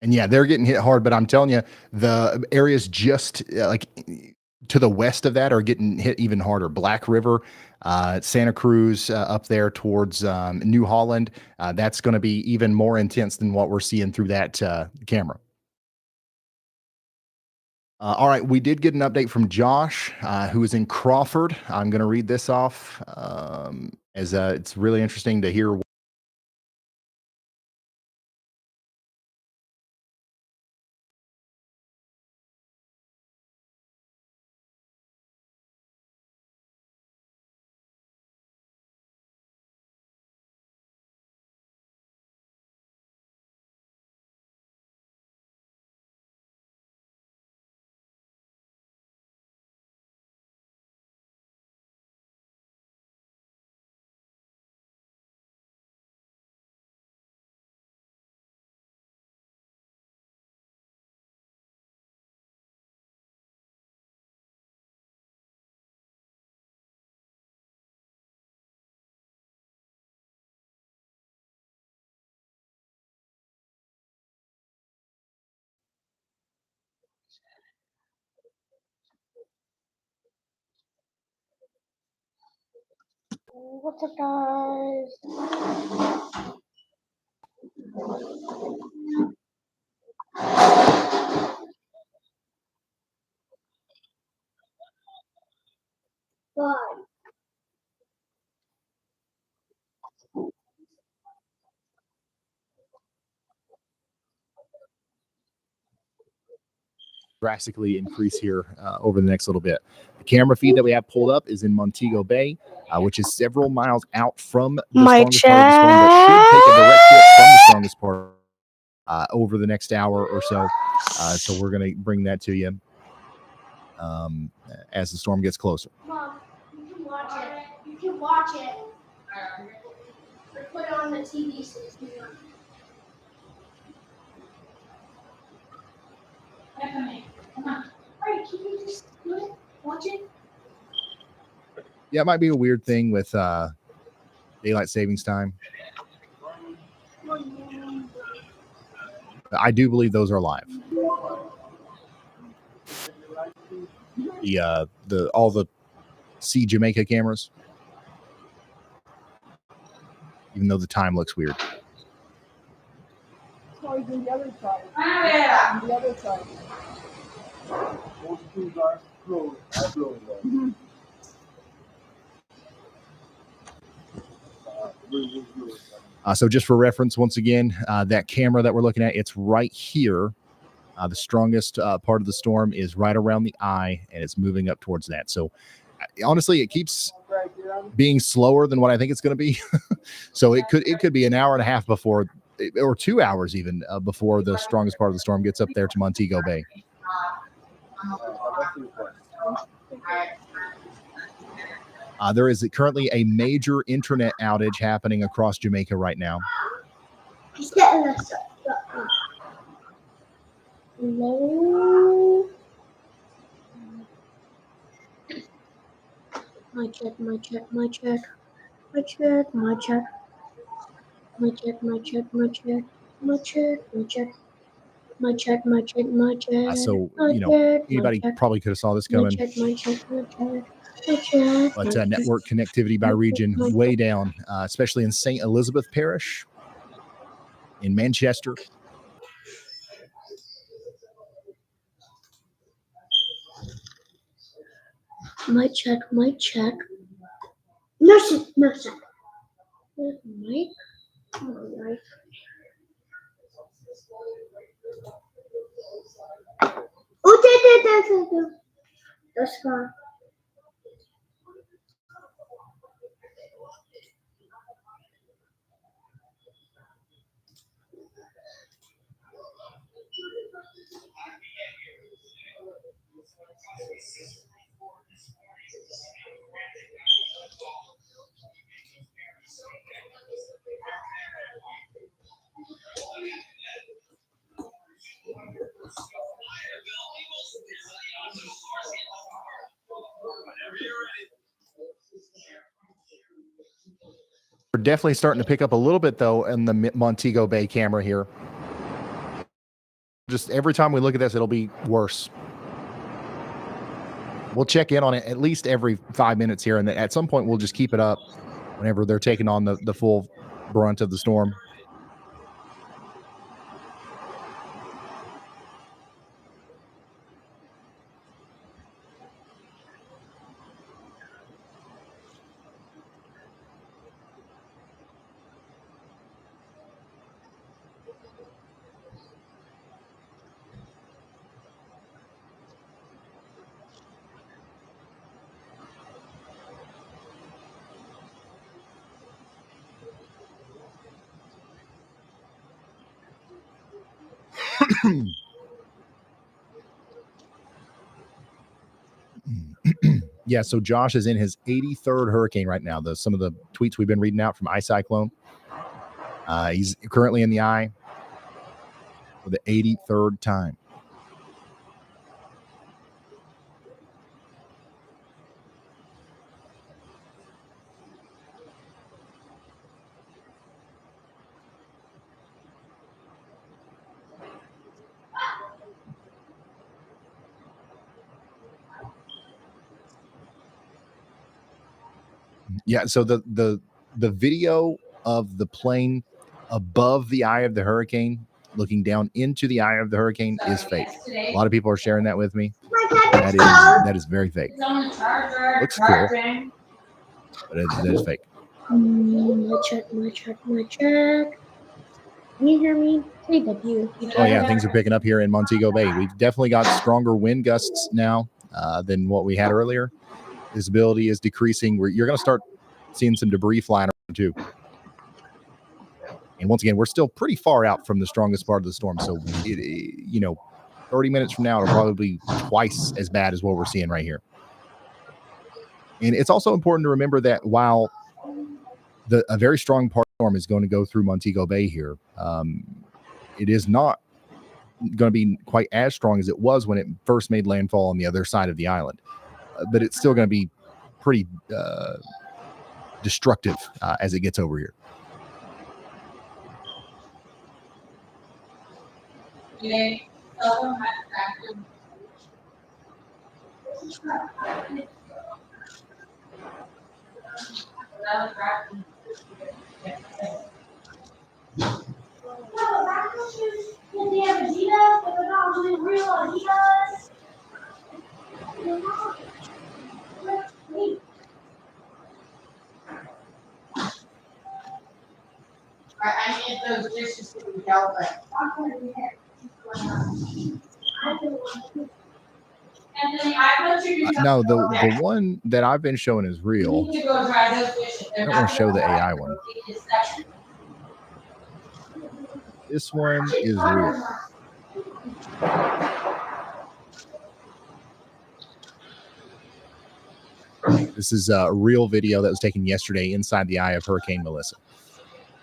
And yeah, they're getting hit hard, but I'm telling you, the areas just like to the west of that are getting hit even harder. Black River, Santa Cruz, up there towards New Holland. That's going to be even more intense than what we're seeing through that camera. All right, we did get an update from Josh, who is in Crawford. I'm going to read this off as it's really interesting to hear. What's up, guys? Bye. Drastically increase here over the next little bit. The camera feed that we have pulled up is in Montego Bay, which is several miles out from the strongest part of the storm, but should take a direct hit from the strongest part over the next hour or so. So we're going to bring that to you as the storm gets closer. Mom, you can watch it. You can watch it. Or put it on the TV system. Come on. Alright, can you just do it? Watch it? Yeah, it might be a weird thing with daylight savings time. I do believe those are live. The all the See Jamaica cameras, even though the time looks weird. On the other side. On the other side. Those two are closed. So just for reference, once again, that camera that we're looking at, it's right here. The strongest part of the storm is right around the eye, and it's moving up towards that. So honestly, it keeps being slower than what I think it's going to be. So it could be an hour and a half before, or 2 hours even before the strongest part of the storm gets up there to Montego Bay. There is currently a major internet outage happening across Jamaica right now. Hello. My check. So, anybody probably could have saw this coming. But network connectivity by region way down, especially in St. Elizabeth Parish, in Manchester. My check. No, sir. Mike. All right. Oh, that's fine. We're definitely starting to pick up a little bit, though, in the Montego Bay camera here. Just every time we look at this, it'll be worse. We'll check in on it at least every 5 minutes here, and at some point we'll just keep it up whenever they're taking on the full brunt of the storm. Yeah, so Josh is in his 83rd hurricane right now. Some of the tweets we've been reading out from iCyclone. He's currently in the eye for the 83rd time. Yeah, so the video of the plane above the eye of the hurricane, looking down into the eye of the hurricane, is fake. A lot of people are sharing that with me. That is very fake. Looks cool, but that is fake. My check. Can you hear me? Hey, W. Oh yeah, things are picking up here in Montego Bay. We've definitely got stronger wind gusts now than what we had earlier. Visibility is decreasing. You're going to start seeing some debris flying around too. And once again, we're still pretty far out from the strongest part of the storm. So, 30 minutes from now, it'll probably be twice as bad as what we're seeing right here. And it's also important to remember that while a very strong part of the storm is going to go through Montego Bay here, it is not going to be quite as strong as it was when it first made landfall on the other side of the island. But it's still going to be pretty destructive as it gets over here. I need those dishes to be dealt with. No, the one that I've been showing is real. I don't want to show the AI one. This one is real. This is a real video that was taken yesterday inside the eye of Hurricane Melissa.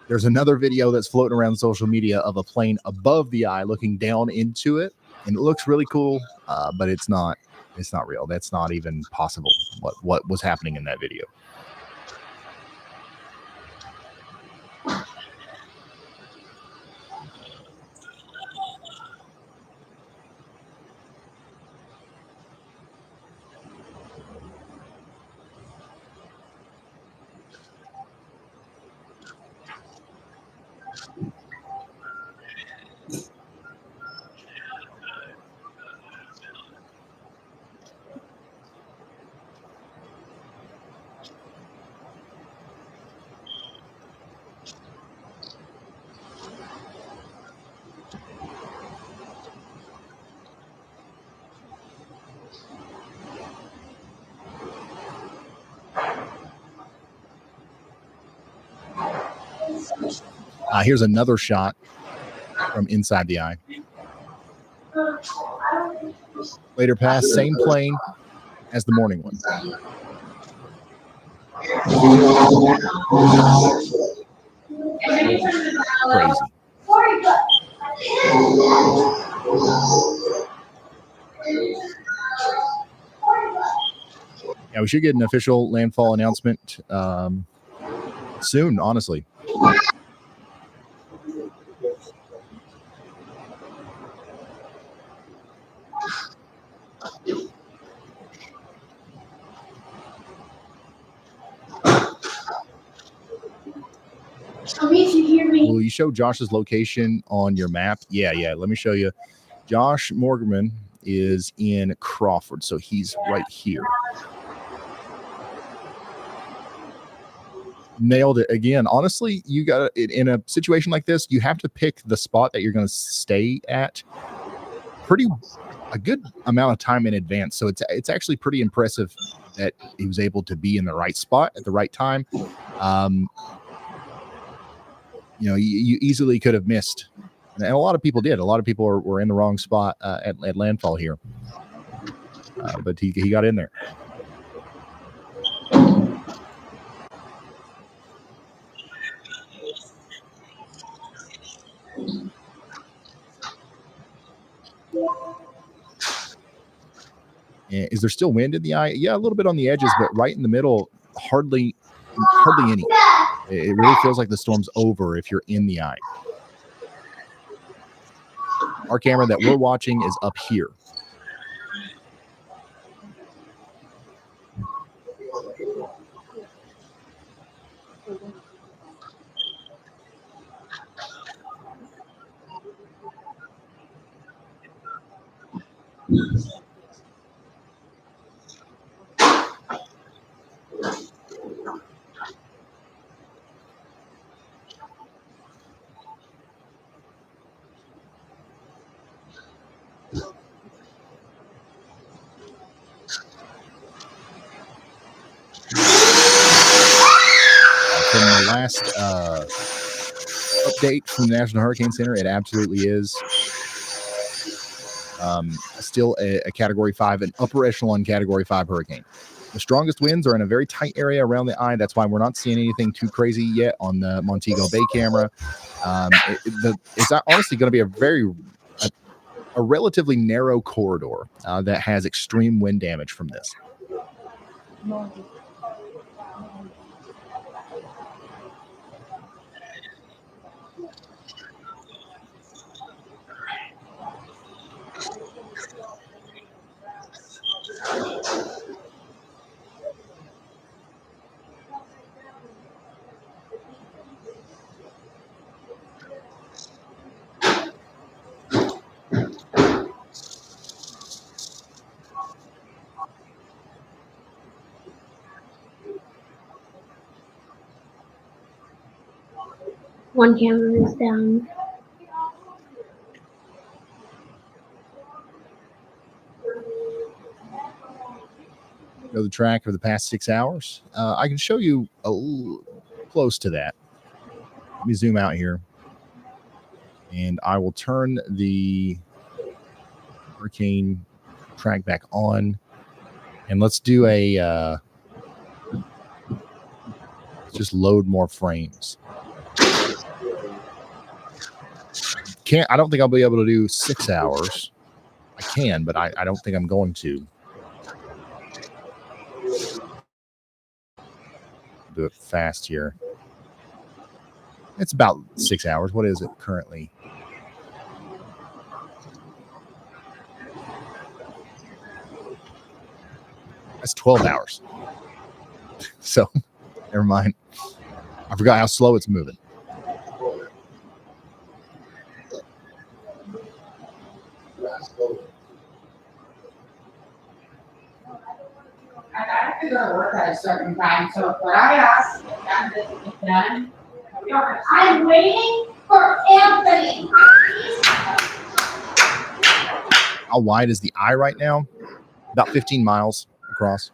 There's another video that's floating around social media of a plane above the eye looking down into it, and it looks really cool, but it's not real. That's not even possible what was happening in that video. Here's another shot from inside the eye. Later pass, same plane as the morning one. Crazy. Yeah, we should get an official landfall announcement soon, honestly. Will you show Josh's location on your map? Yeah. Let me show you. Josh Morgan is in Crawford, so he's right here. Nailed it again. Honestly, you got in a situation like this, you have to pick the spot that you're going to stay at a good amount of time in advance. So it's actually pretty impressive that he was able to be in the right spot at the right time. You easily could have missed, and a lot of people did. A lot of people were in the wrong spot at landfall here, but he got in there. Is there still wind in the eye? Yeah, a little bit on the edges, but right in the middle, hardly any. It really feels like the storm's over if you're in the eye. Our camera that we're watching is up here. From the last update from the National Hurricane Center, it absolutely is still a Category 5, an upper echelon Category 5 hurricane. The strongest winds are in a very tight area around the eye. That's why we're not seeing anything too crazy yet on the Montego Bay camera. It's honestly going to be a relatively narrow corridor that has extreme wind damage from this. One camera is down. the track for the past 6 hours. I can show you close to that. Let me zoom out here. And I will turn the Hurricane track back on. And let's do a just load more frames. I don't think I'll be able to do 6 hours. I can, but I don't think I'm going to. Do it fast here. It's about 6 hours. What is it currently? That's 12 hours. So, never mind. I forgot how slow it's moving. I have to go to work at a certain time, so what I ask that this is done. I'm waiting for Anthony. How wide is the eye right now? About 15 miles across.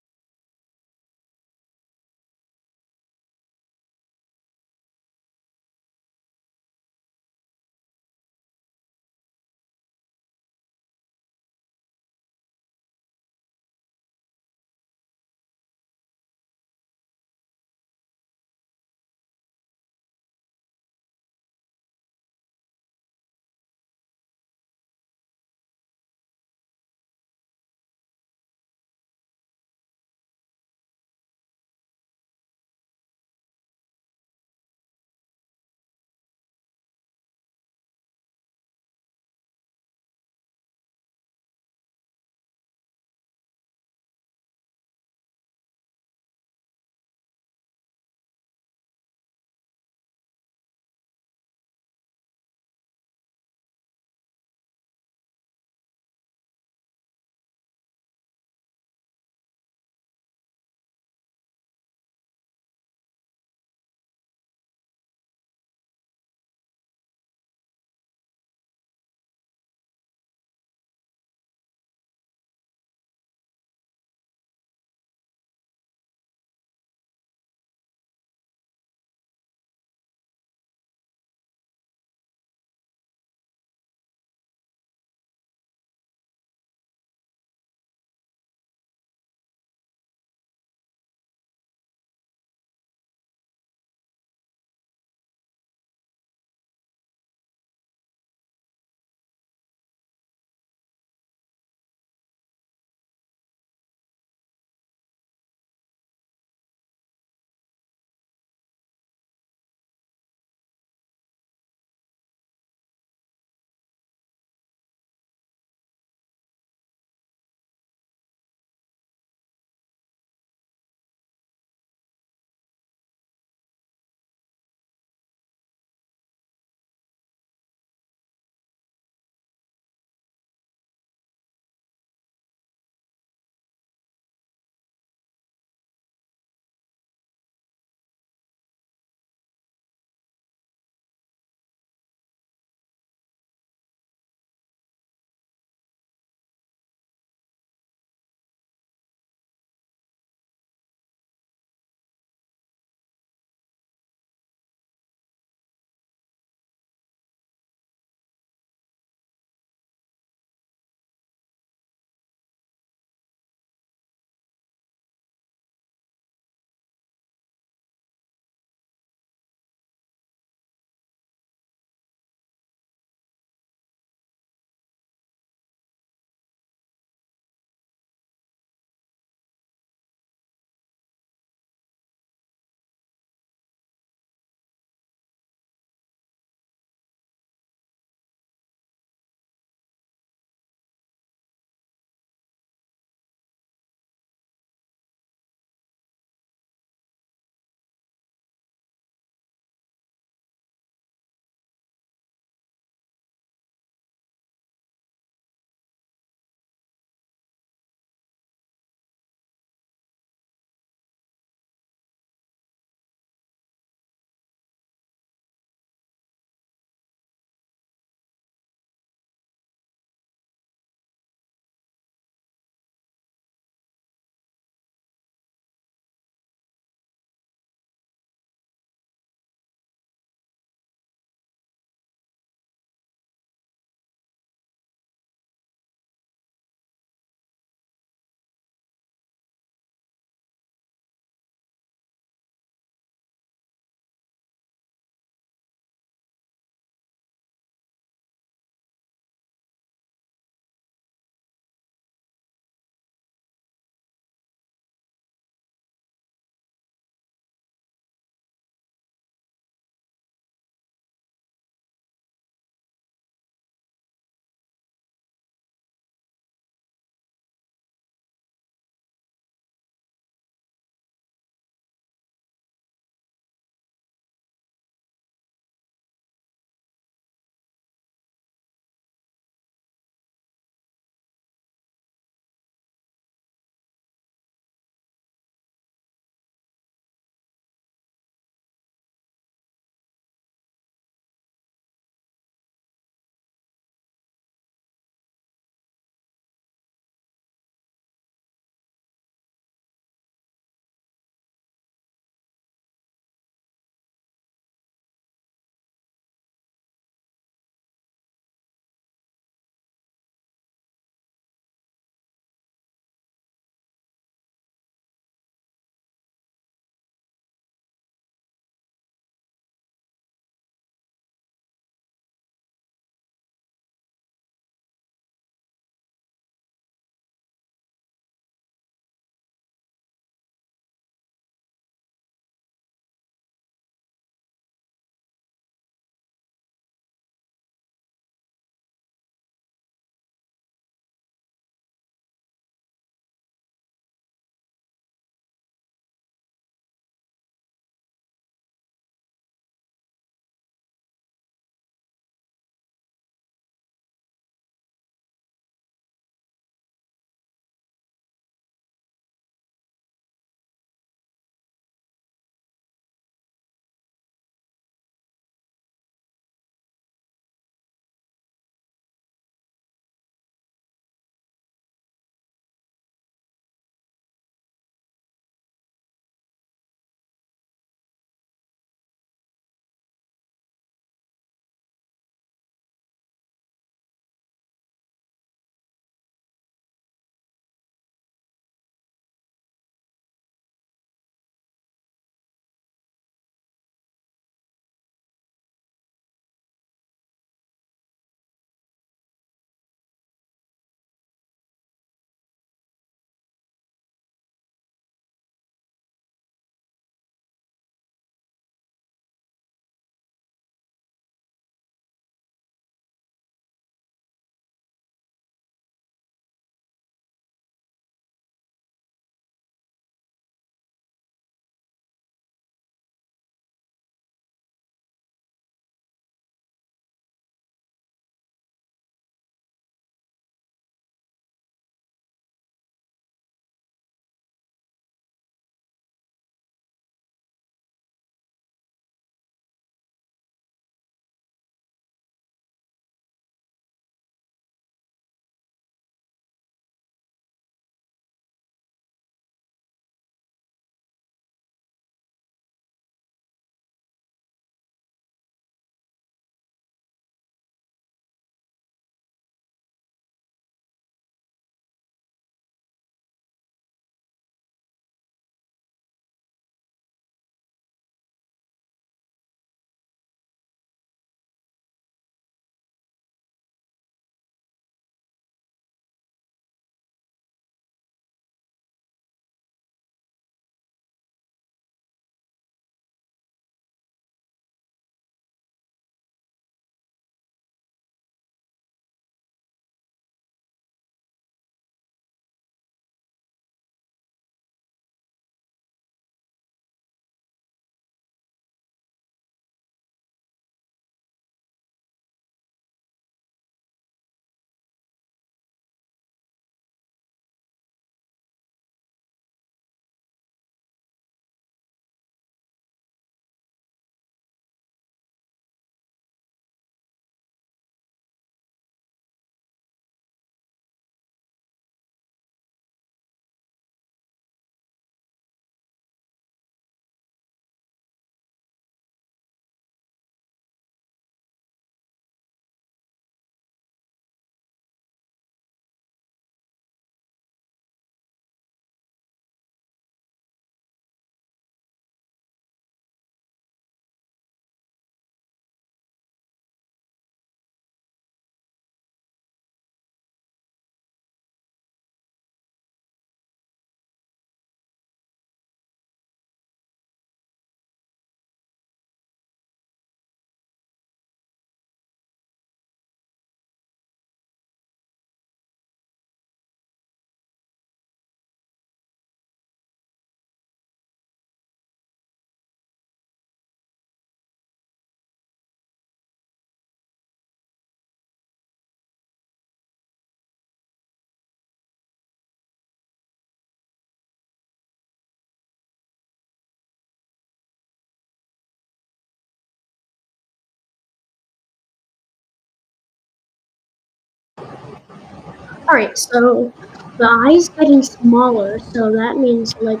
Alright, so the eye is getting smaller, so that means like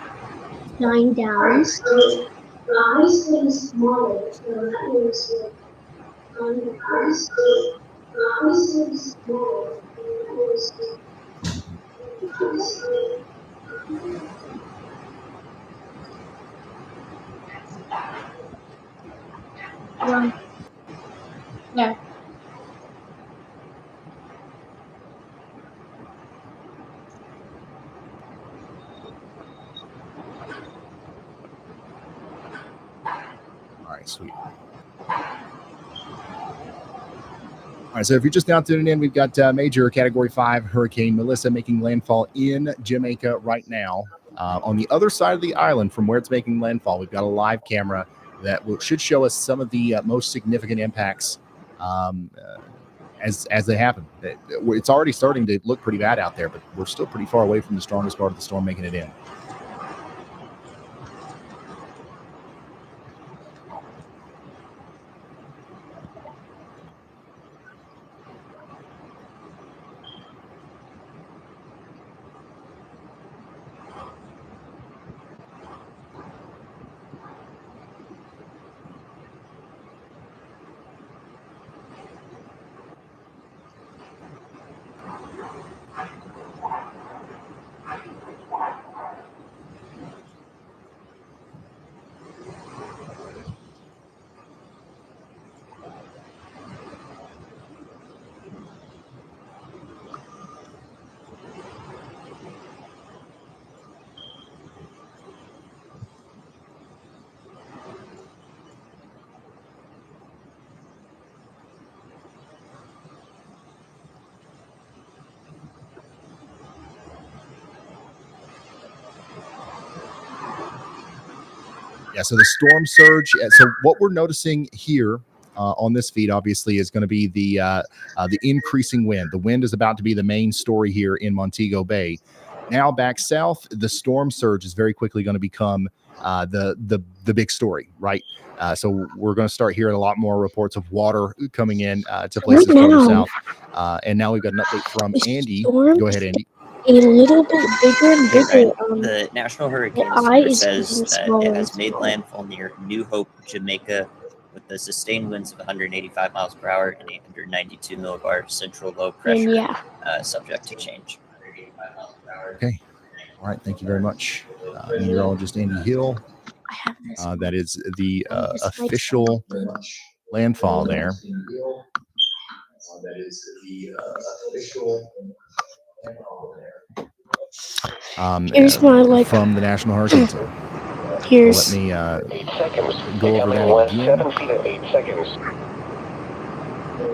dying down. The eye is getting smaller, so that means like dying down. The eye is getting smaller, so that means yeah. All right, sweet. All right, so if you're just now tuning in, we've got major Category 5 Hurricane Melissa making landfall in Jamaica right now. On the other side of the island from where it's making landfall, we've got a live camera that should show us some of the most significant impacts as they happen. It's already starting to look pretty bad out there, but we're still pretty far away from the strongest part of the storm making it in. Yeah, so the storm surge. So what we're noticing here on this feed, obviously, is going to be the increasing wind. The wind is about to be the main story here in Montego Bay. Now back south, the storm surge is very quickly going to become the big story, right? So we're going to start hearing a lot more reports of water coming in to places further south. And now we've got an update from Andy. Go ahead, Andy. A little bit bigger and bigger. The National Hurricane Center says that it has made landfall near New Hope, Jamaica, with the sustained winds of 185 miles per hour and 892 millibar central low pressure, subject to change. Okay. All right. Thank you very much, meteorologist Andy Hill. That is the official landfall there. That is the official. Here's my from the National Hurricane Center. Here's let me go over that again. 7 feet and 8 seconds.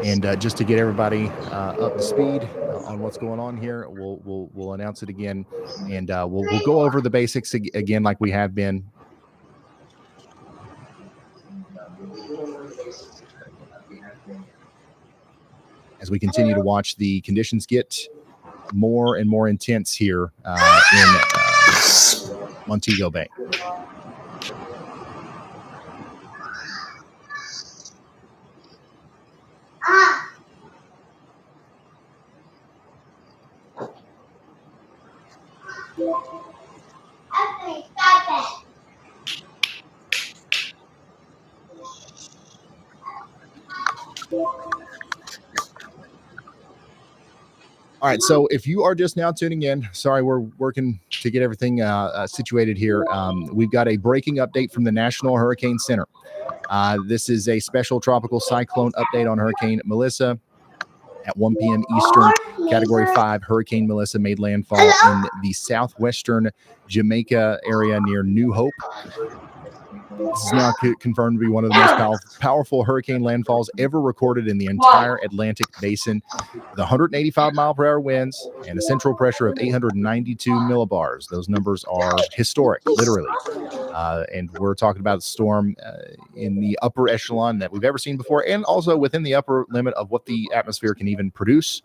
And just to get everybody up to speed on what's going on here, we'll announce it again, and we'll go over the basics again like we have been. As we continue to watch the conditions get more and more intense here in Montego Bay. All right, so if you are just now tuning in, sorry, we're working to get everything situated here. We've got a breaking update from the National Hurricane Center. This is a special tropical cyclone update on Hurricane Melissa. At 1 p.m. Eastern, Category 5 Hurricane Melissa made landfall in the southwestern Jamaica area near New Hope. This is now confirmed to be one of the most powerful hurricane landfalls ever recorded in the entire Atlantic basin, with 185 mile per hour winds and a central pressure of 892 millibars. Those numbers are historic, literally. And we're talking about a storm in the upper echelon that we've ever seen before, and also within the upper limit of what the atmosphere can even produce.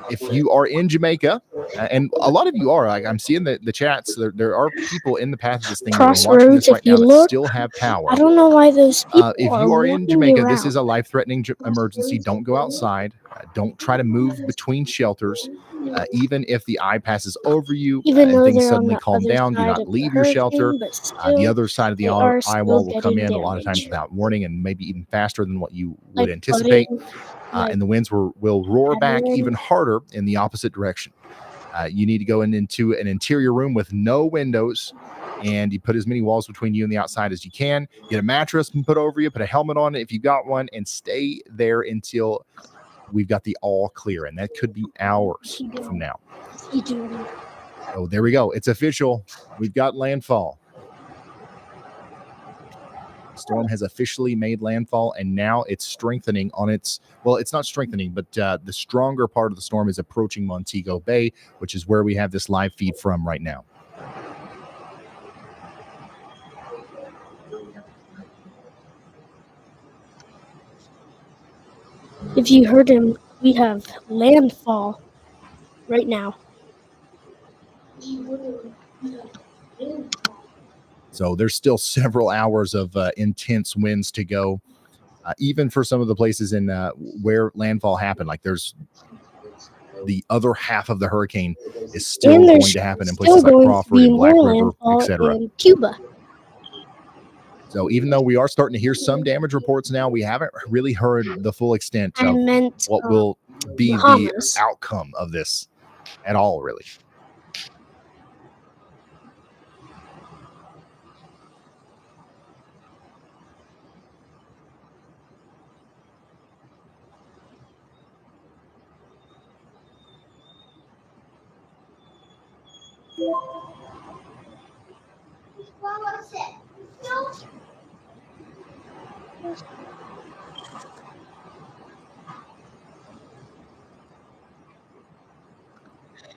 If you are in Jamaica, and a lot of you are, like I'm seeing the chats, there are people in the path of this thing that are watching this right now that still have power. I don't know why those people if you are in Jamaica, this is a life-threatening emergency. Don't go outside. Don't try to move between shelters. Even if the eye passes over you and things suddenly calm down, do not leave your shelter. The other side of the eye wall will come in a lot of times without warning, and maybe even faster than what you would anticipate. And the winds will roar back even harder in the opposite direction. You need to go into an interior room with no windows, and you put as many walls between you and the outside as you can. Get a mattress and put over you, put a helmet on it if you've got one, and stay there until we've got the all clear, and that could be hours from now. Oh, there we go. It's official. We've got landfall. Storm has officially made landfall, and now it's strengthening on its, well, it's not strengthening, but the stronger part of the storm is approaching Montego Bay, which is where we have this live feed from right now. If you heard him, we have landfall right now. So there's still several hours of intense winds to go, even for some of the places in where landfall happened. Like there's the other half of the hurricane is still going to happen in places like Crawford and Black River, etc. In Cuba. So even though we are starting to hear some damage reports now, we haven't really heard the full extent of what will be the outcome of this at all, really.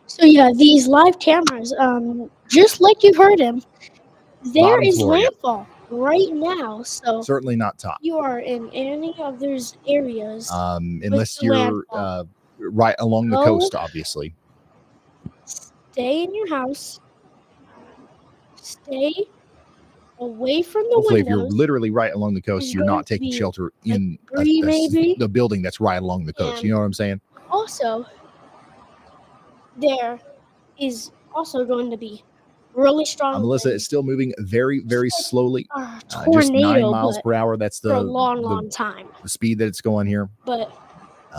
So yeah, these live cameras, just like you heard him, there is landfall right now. So certainly not top. You are in any of those areas, unless you're right along the coast, obviously. Stay in your house. Stay away from the Hopefully, windows. if you're literally right along the coast, you're not taking shelter in the building that's right along the coast. You know what I'm saying? Also, there is also going to be really strong. Melissa is still moving very, very slowly. Just 9 miles per hour. That's the long time. The speed that it's going here. But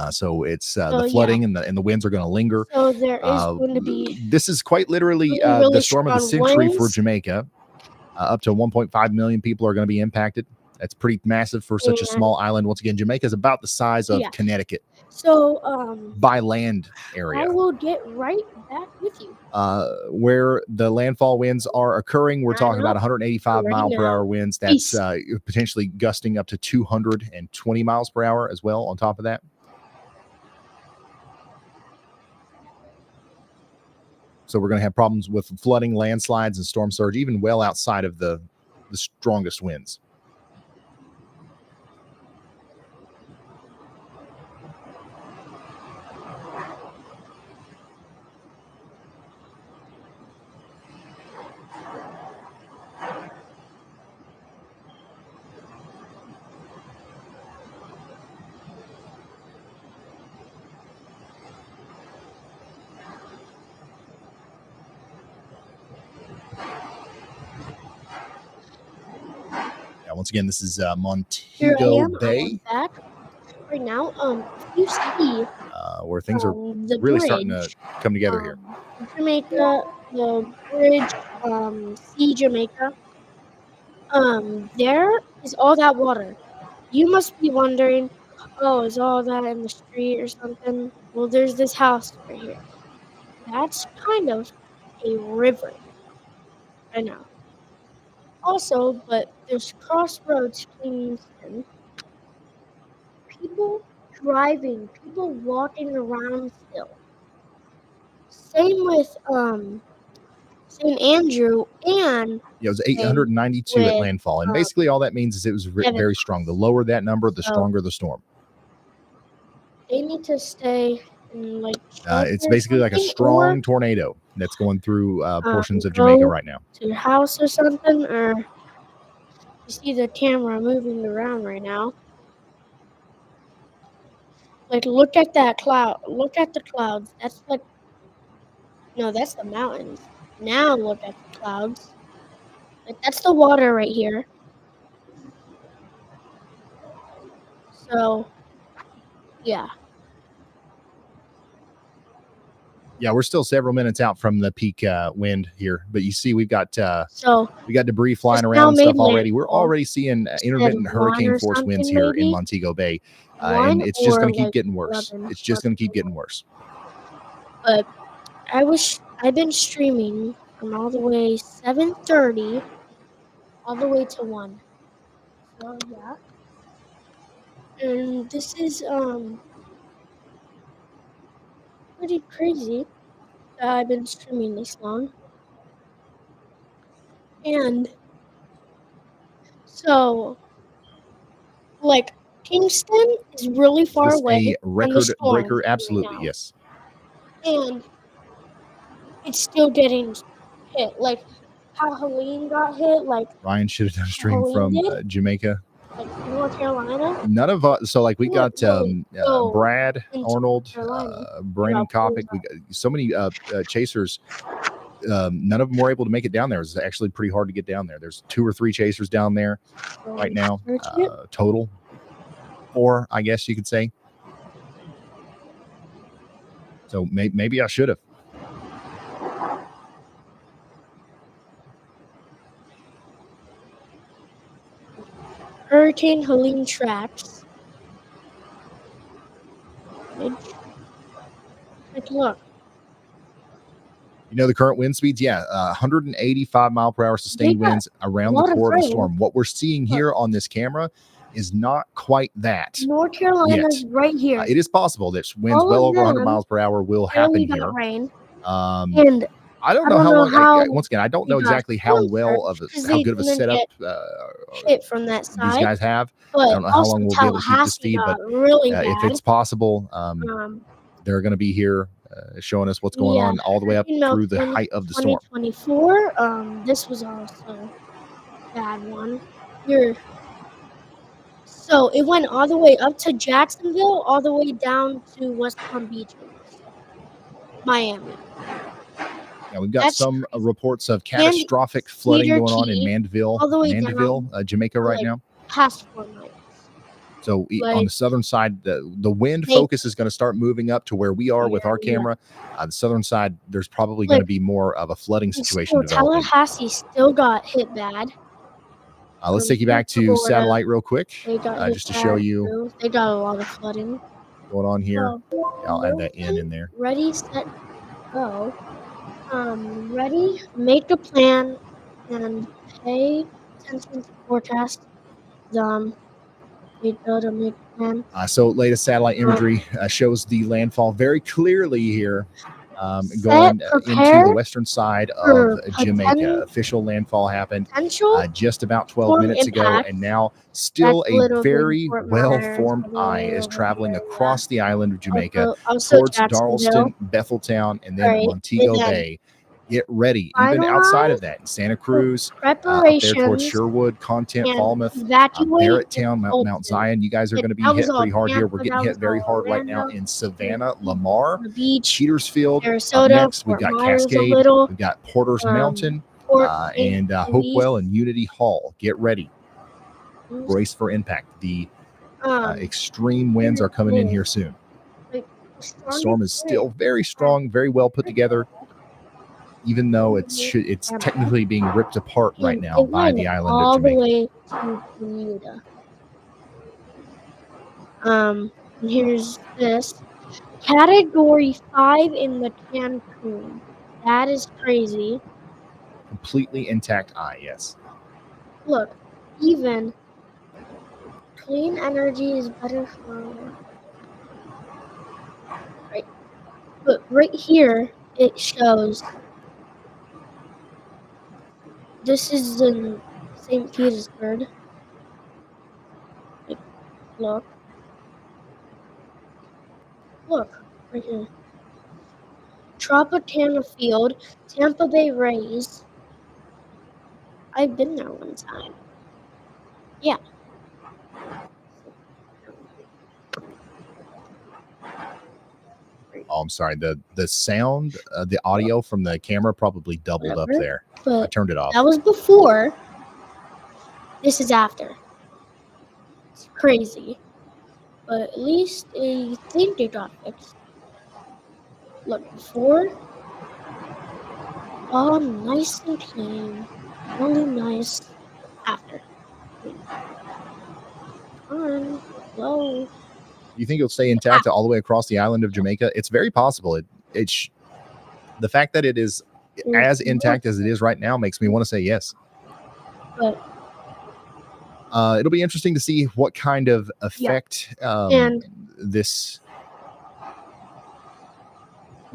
so it's the flooding and the winds are going to linger. So there is going to be. This is quite literally the storm of the century for Jamaica. Up to 1.5 million people are going to be impacted. That's pretty massive for such a small island. Once again, Jamaica is about the size of Connecticut. So by land area. I will get right back with you. Where the landfall winds are occurring, we're talking about 185 mile per hour winds. That's potentially gusting up to 220 miles per hour as well on top of that. So we're going to have problems with flooding, landslides, and storm surge, even well outside of the strongest winds. Once again, this is Montego Bay. Right now, you see where things are really starting to come together here. Jamaica, the bridge, see Jamaica. There is all that water. You must be wondering, oh, is all that in the street or something? Well, there's this house right here. That's kind of a river. I know. Also, but there's crossroads between Kingston. People driving, people walking around still. Same St. Andrew and Yeah, it was 892 at with, landfall, and basically all that means is it was very strong. The lower that number, the stronger the storm. They need to stay in like. It's basically like a strong tornado that's going through portions of Jamaica right now. To your house or something, or you see the camera moving around right now. Like, look at that cloud. Look at the clouds. That's like, no, that's the mountains. Now look at the clouds. Like, that's the water right here. So, yeah. Yeah, we're still several minutes out from the peak wind here, but you see we've got we got debris flying around and stuff already. We're already seeing intermittent hurricane force winds here in Montego Bay, and it's just going to keep getting worse. It's just going to keep getting worse. But I've been streaming from all the way 7:30 all the way to 1. So yeah. And this is pretty crazy that I've been streaming this long. And so, like, Kingston is really far away. A record breaker, absolutely, yes. And it's still getting hit. Like how Helene got hit. Like Ryan should have done a stream from Jamaica. Like North Carolina. None of us. So like we got Brad Arnold, Brandon Kopic. We got so many chasers. None of them were able to make it down there. It's actually pretty hard to get down there. There's 2 or 3 chasers down there right now. Total 4, I guess you could say. So maybe I should have. Hurricane Helene tracks. Like, look. You know the current wind speeds? Yeah, 185 mile per hour sustained winds around the core of the storm. What we're seeing here on this camera is not quite that. North Carolina's right here. It is possible that winds well over 100 miles per hour will happen here. Rain. And I don't know how long. Once again, I don't know exactly how good of a setup hit from that side, these guys have. I don't know how long we'll be able to keep the speed, but if it's possible, they're going to be here showing us what's going on all the way up through the height of the storm. 2024. This was also a bad one. So it went all the way up to Jacksonville, all the way down to West Palm Beach, Miami. Yeah, we've got some reports of catastrophic flooding going on in Mandeville, Jamaica right now. Past 4 nights. So on the southern side, the wind focus is going to start moving up to where we are with our camera. The southern side, there's probably going to be more of a flooding situation developing. Tallahassee still got hit bad. Let's take you back to satellite real quick, just to show you. They got a lot of flooding going on here. I'll add that in there. Ready, set, go. Ready, make a plan, and pay attention to forecast. So latest satellite imagery shows the landfall very clearly here, going into the western side of Jamaica. Official landfall happened just about 12 minutes ago, and now still a very well-formed eye is traveling across the island of Jamaica towards Darleston, Betheltown, and then Montego Bay. Get ready. Even outside of that, Santa Cruz, up there towards Sherwood, Content, Falmouth, Barretttown, Mount Zion. You guys are going to be hit pretty hard here. We're getting hit very hard right now in Savannah, Lamar, Cheatersfield. Next, we've got Cascade, we've got Porter's Mountain, and Hopewell and Unity Hall. Get ready. Brace for impact. The extreme winds are coming in here soon. The storm is still very strong, very well put together, even though it's technically being ripped apart right now by the island of Jamaica. All the way to Bermuda. And here's this. Category 5 in the Cancun. That is crazy. Completely intact eye, yes. Look, even clean energy is better for... Right. But right here, it shows this is in St. Petersburg. Like, look, right here. Tropicana Field, Tampa Bay Rays. I've been there one time. Yeah. Oh, I'm sorry. The sound, the audio from the camera probably doubled up there. I But turned it off. that was before. This is after. It's crazy. But at least I think they got fixed. Look, before. Oh, nice and clean. Really nice after. On. Low. You think it'll stay intact all the way across the island of Jamaica? It's very possible. The fact that it is as intact as it is right now makes me want to say yes. But it'll be interesting to see what kind of effect And- this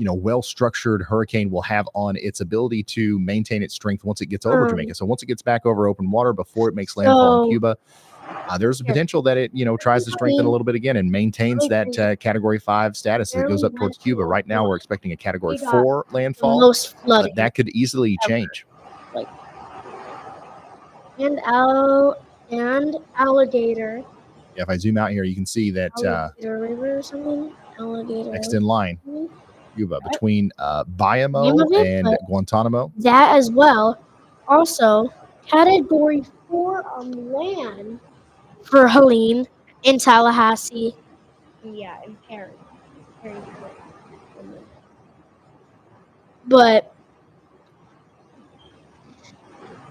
well-structured hurricane will have on its ability to maintain its strength once it gets over Jamaica. So once it gets back over open water before it makes landfall in Cuba, there's a potential that it tries to strengthen a little bit again and maintains that category 5 status as it goes up towards Cuba. Right now we're expecting a category 4 landfall. most flooding. That could easily change. And alligator. Yeah, if I zoom out here, you can see that Alligator River or something. Alligator. next in line, Cuba, between Bayamo Name of it, and but- Guantanamo. That as well. Also, category 4 on land for Helene in Tallahassee. Yeah, in Perry. But,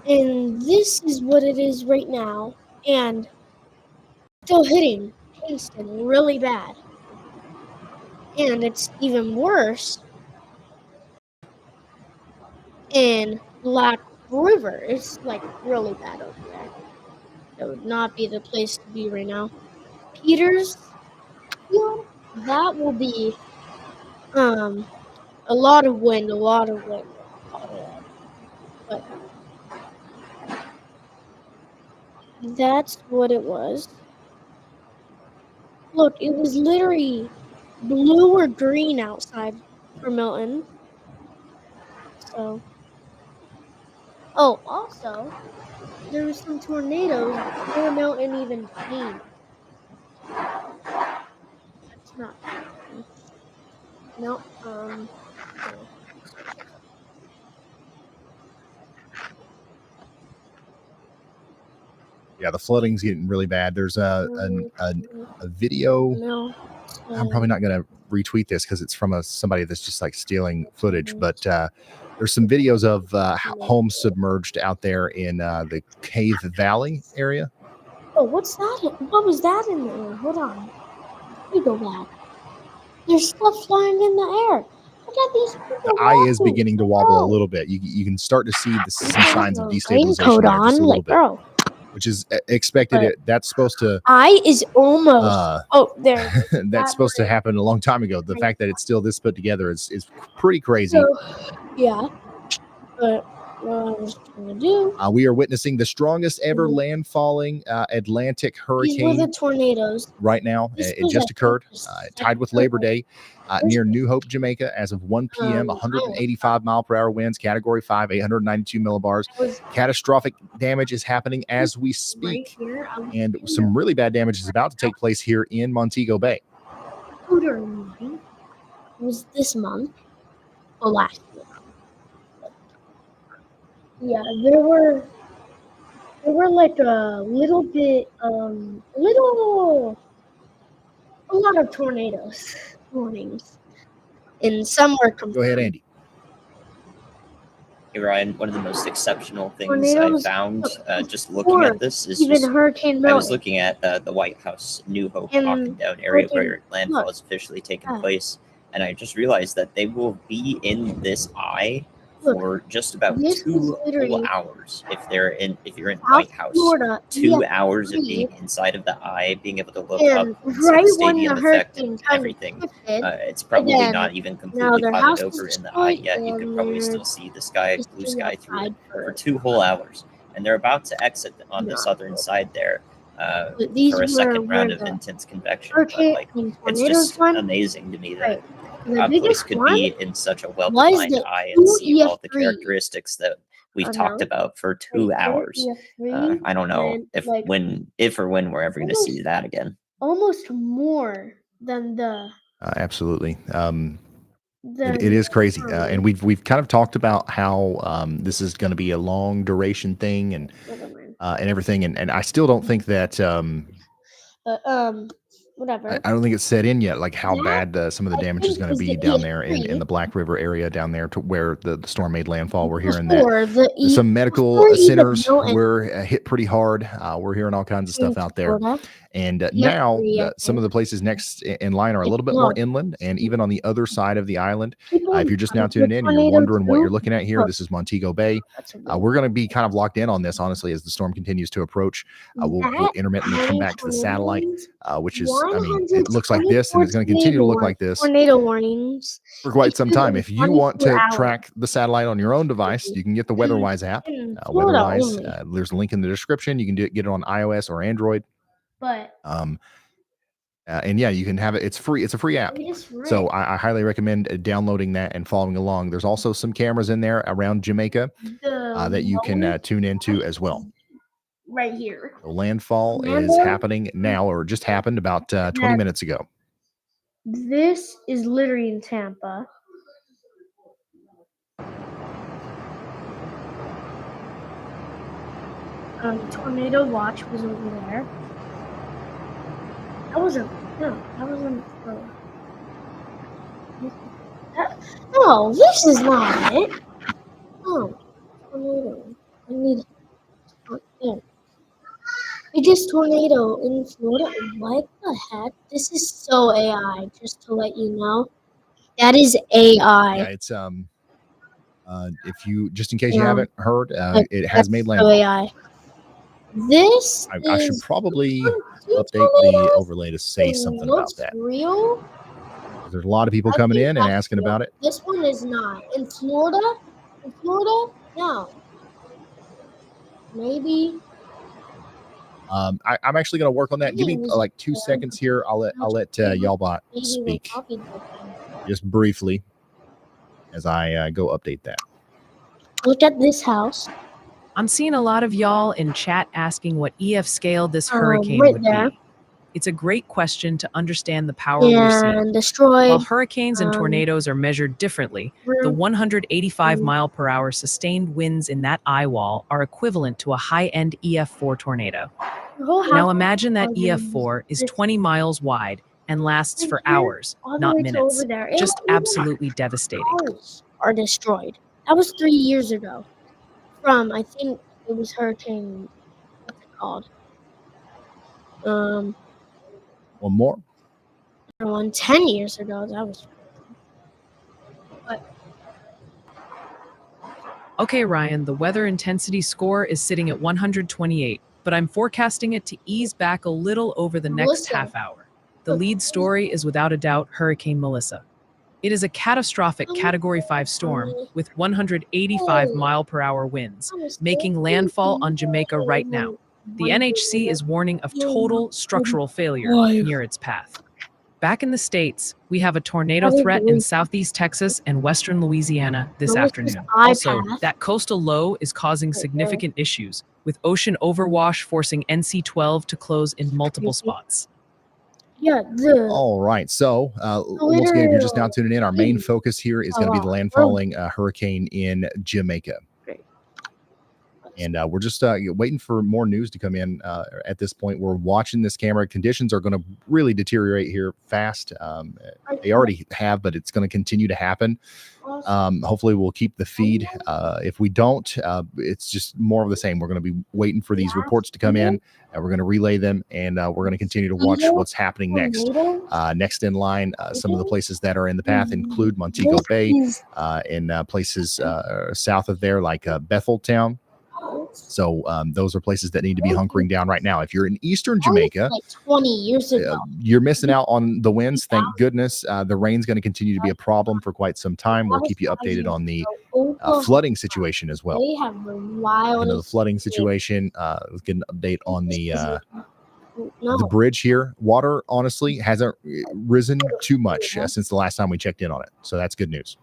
and this is what it is right now, and still hitting Kingston really bad. And it's even worse in Black River. It's like really bad over there. That would not be the place to be right now. Peters, that will be a lot of wind. But that's what it was. Look, it was literally blue or green outside for Milton. So, also, there were some tornadoes before Milton even came. That's not happening. No, no. Yeah, the flooding's getting really bad. There's a video. No. I'm probably not going to retweet this because it's from somebody that's just like stealing footage, but there's some videos of homes submerged out there in the Cave Valley area. Oh, what's that? What was that in there? Hold on. Let me go back. There's stuff flying in the air. Look at these people. The eye is walking. beginning to wobble a Bro. little bit. You can start to see some signs of destabilization Raincoat there on, just a little like, bit, bro. which is expected. But- That's supposed to Eye is almost. There. that's supposed to happen a long time ago. The fact that it's still this put together is pretty crazy. So, yeah. But what I was trying to do. We are witnessing the strongest ever landfalling Atlantic These were hurricane the tornadoes. right now. This It was, just I occurred, think, the tied with second Labor one. Day near New Hope, Jamaica. As of 1 p.m., 185 mile per hour winds, category 5, 892 millibars. Was Catastrophic damage is happening as we right speak, here. and some really bad damage is about to take place here in Montego Bay. Scooter mine was this month or last year. Yeah, there were like a little bit, a lot of tornadoes warnings, and some were Go ahead, Andy. Hey Ryan, one of the most exceptional things Tornadoes I found just looking at this is even just, Hurricane I was Milton. looking at the White House New Hope And Talking Down area where Hurricane- landfall look. is officially taking Yeah. place, and I just realized that they will be in this eye for just about this 2 is whole literally hours. If you're in South White House, Florida, 2 hours of EF3, being inside of the eye, being able to look up and and see right the when the stadium effect hurricane and kind of everything. shifted, It's probably then not even now completely their clouded house was over in the eye destroyed, yet. You could probably and still see the sky, just blue sitting sky through it outside for 2 whole hours. And they're about to exit on the not southern good. side there But these for a were second where round of the intense convection. But hurricane like, and it's tornadoes just went. amazing to me that Right. The a place biggest could one be in such a was well-defined the eye and see all the EF3. characteristics that we've talked about for 2 hours. EF3 I don't know went if like or when we're ever going to see that again. almost more than the Absolutely. It is crazy, and we've kind of talked about how this is going to be a long duration thing, and everything, and I still don't think that whatever. I don't think it's set in yet, like how That, bad some of the I damage is think, going to was be the down there in EF3 the Black River area down there to where the storm made landfall. We're hearing that before the some medical before even centers Milton were hit pretty hard. We're hearing all kinds of came stuff to out there. Florida. And now EF3, I some of the think. places next in line are a It little bit more was. inland, and even on the other side of the island. People If you're just now the tuning in and you're tornado wondering what too. you're looking at here, this is Montego Bay. That's a good We're going to be kind of locked in on this, honestly, as the storm continues to approach. We'll That intermittently come many back to the satellite, tornadoes, which is, I mean, it looks like this, and 124 it's going to continue to look like this tornado warnings for quite some issued time. in If you want 24 to hours. track the satellite on your own device, you can get the WeatherWise app. In Florida WeatherWise, only. there's a link in the description. You can get it on iOS or Android. But and yeah, you can have it. It's free. It's a free app. So I highly recommend downloading that and following along. There's also some cameras in there around Jamaica that you can tune into as well. Right here. The landfall is happening now, or just happened about 20 minutes ago. This is literally in Tampa. Tornado watch was over there. That wasn't. No, this is not it. Oh, tornado. I need. Yeah. Biggest tornado in Florida. What the heck? This is so AI. Just to let you know, that is AI. Yeah, it's if you just in case you haven't heard, it has made So landfall. AI. This I should probably update the overlay to say something about that. Real. There's a lot of people coming in and asking about it. This one is not in Florida. In Florida, no. Maybe. I'm actually going to work on that. Give me like 2 seconds here. I'll let Y'allbot speak just briefly as I go update that. Look at this house. I'm seeing a lot of y'all in chat asking what EF scale this hurricane right would there. be. It's a great question to understand the power we're seeing. And destroyed. While hurricanes and tornadoes are measured differently, the 185 mile per hour sustained winds in that eye wall are equivalent to a high-end EF4 tornado. Now imagine that EF4 is 20 miles wide and lasts for hours, not minutes. Just absolutely devastating. Cars are destroyed. That was 3 years ago. From, I think it was Hurricane, what's it called? One more. 10 years ago. That was. But Okay, Ryan, the weather intensity score is sitting at 128, but I'm forecasting it to ease back a little over the next half hour. The lead story is without a doubt Hurricane Melissa. It is a catastrophic Category 5 storm with 185 mile per hour winds, making landfall on Jamaica right now. The NHC is warning of total structural failure near its path. Back in the States, we have a tornado threat in southeast Texas and western Louisiana this afternoon. Also, that coastal low is causing significant issues, with ocean overwash forcing NC-12 to close in multiple spots. yeah, All right. So, once again, if you're just now tuning in, our main focus here is going to be the landfalling hurricane in Jamaica. And we're just waiting for more news to come in. At this point, we're watching this camera. Conditions are going to really deteriorate here fast. They already have, but it's going to continue to happen. Hopefully, we'll keep the feed. If we don't, it's just more of the same. We're going to be waiting for these reports to come in, and we're going to relay them, and we're going to continue to watch what's happening next. Next in line, some of the places that are in the path include Montego Bay, in places south of there, like Betheltown. So those are places that need to be hunkering down right now. If you're in eastern Jamaica, like 20 years ago, you're missing out on the winds. Thank goodness. The rain's going to continue to be a problem for quite some time. We'll keep you updated on the flooding situation as well. They have the wildest. The flooding situation. Let's get an update on the bridge here. Water, honestly, hasn't risen too much since the last time we checked in on it. So that's good news.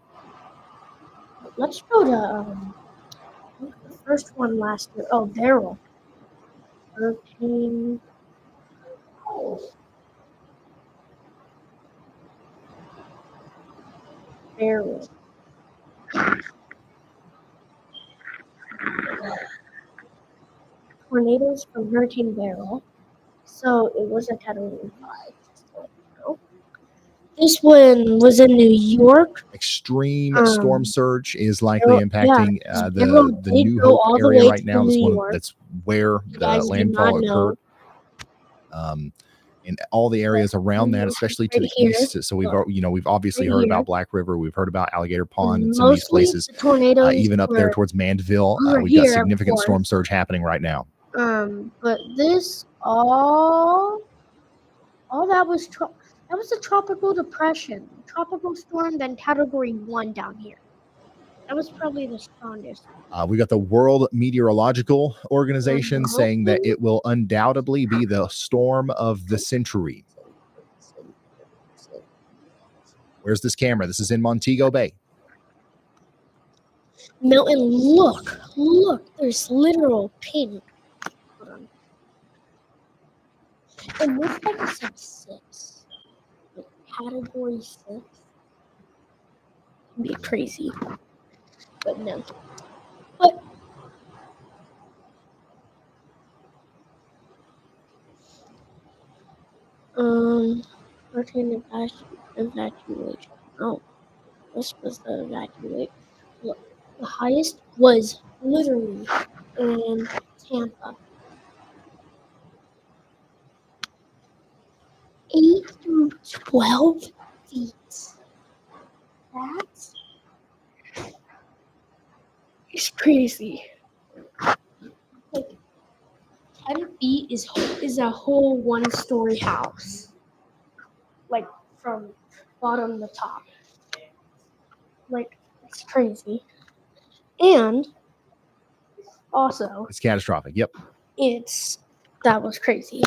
Let's go to the first one last year. Oh, Daryl. Hurricane. Daryl. Tornadoes from Hurricane Beryl. So it was a Category 5. This one was in New York. Extreme storm surge is likely impacting the New Hope area right now. That's where the landfall occurred. In all the areas around that, especially to the east. So we've obviously heard about Black River. We've heard about Alligator Pond and some of these places. Even up there towards Mandeville, we've got significant storm surge happening right now. But this all that was a tropical depression, tropical storm, then Category 1 down here. That was probably the strongest. We got the World Meteorological Organization saying that it will undoubtedly be the storm of the century. Where's this camera? This is in Montego Bay. Milton, look, there's literal pink. Hold on. And this like is like 6. Like Category 6. It'd be crazy. But no. But hurricane evacuation. Oh, this was the evacuate. Look, the highest was literally in Tampa. 8 through 12 feet. That's it's crazy. Like 10 feet is a whole 1-story house. Like from bottom to top. Like it's crazy. And also it's catastrophic. Yep. That was crazy.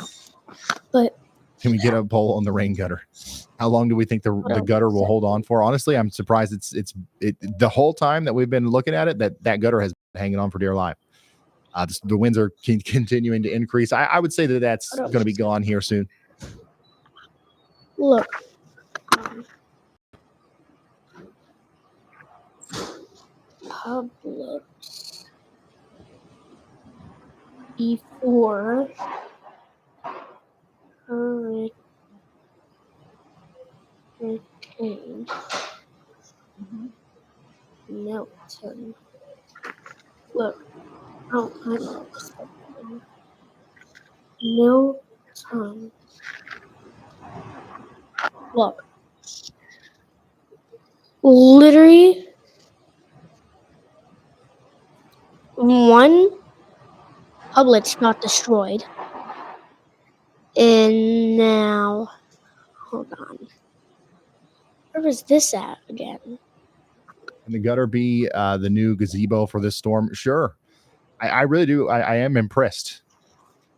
But can we get a poll on the rain gutter? How long do we think the gutter will hold on for? Honestly, I'm surprised it's the whole time that we've been looking at it, that gutter has been hanging on for dear life. The winds are continuing to increase. I would say that's going to be gone here soon. Look. Publix before hurricane Milton. Look, oh, I know. Milton. Look, literally. One Publix got destroyed. And now, hold on. Where was this at again? Can the gutter be the new gazebo for this storm? Sure. I really do. I am impressed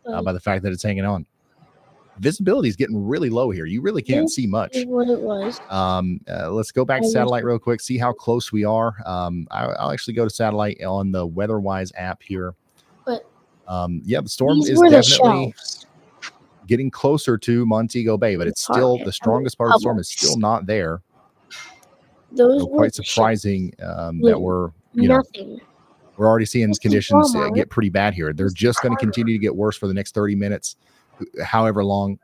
by the fact that it's hanging on. Visibility is getting really low here. You really can't see much. Is what it was. Let's go back to satellite real quick, see how close we are. I'll actually go to satellite on the WeatherWise app here. But the storm is definitely getting closer to Montego Bay, but it's still the strongest part of the storm is still not there. Those were quite surprising that we're nothing. We're already seeing conditions get pretty bad here. They're just going to continue to get worse for the next 30 minutes, however long.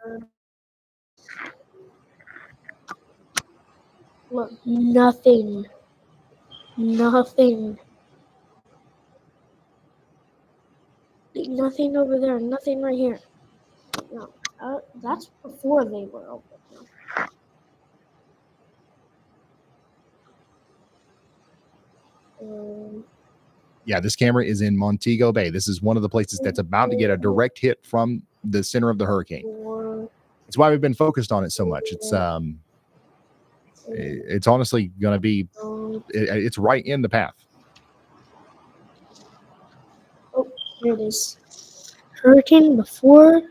Look, nothing. Nothing. Nothing over there. Nothing right here. No, that's before they were open. Yeah, this camera is in Montego Bay. This is one of the places that's about to get a direct hit from the center of the hurricane. That's why we've been focused on it so much. It's honestly going to be, it's right in the path. Oh, here it is. Hurricane before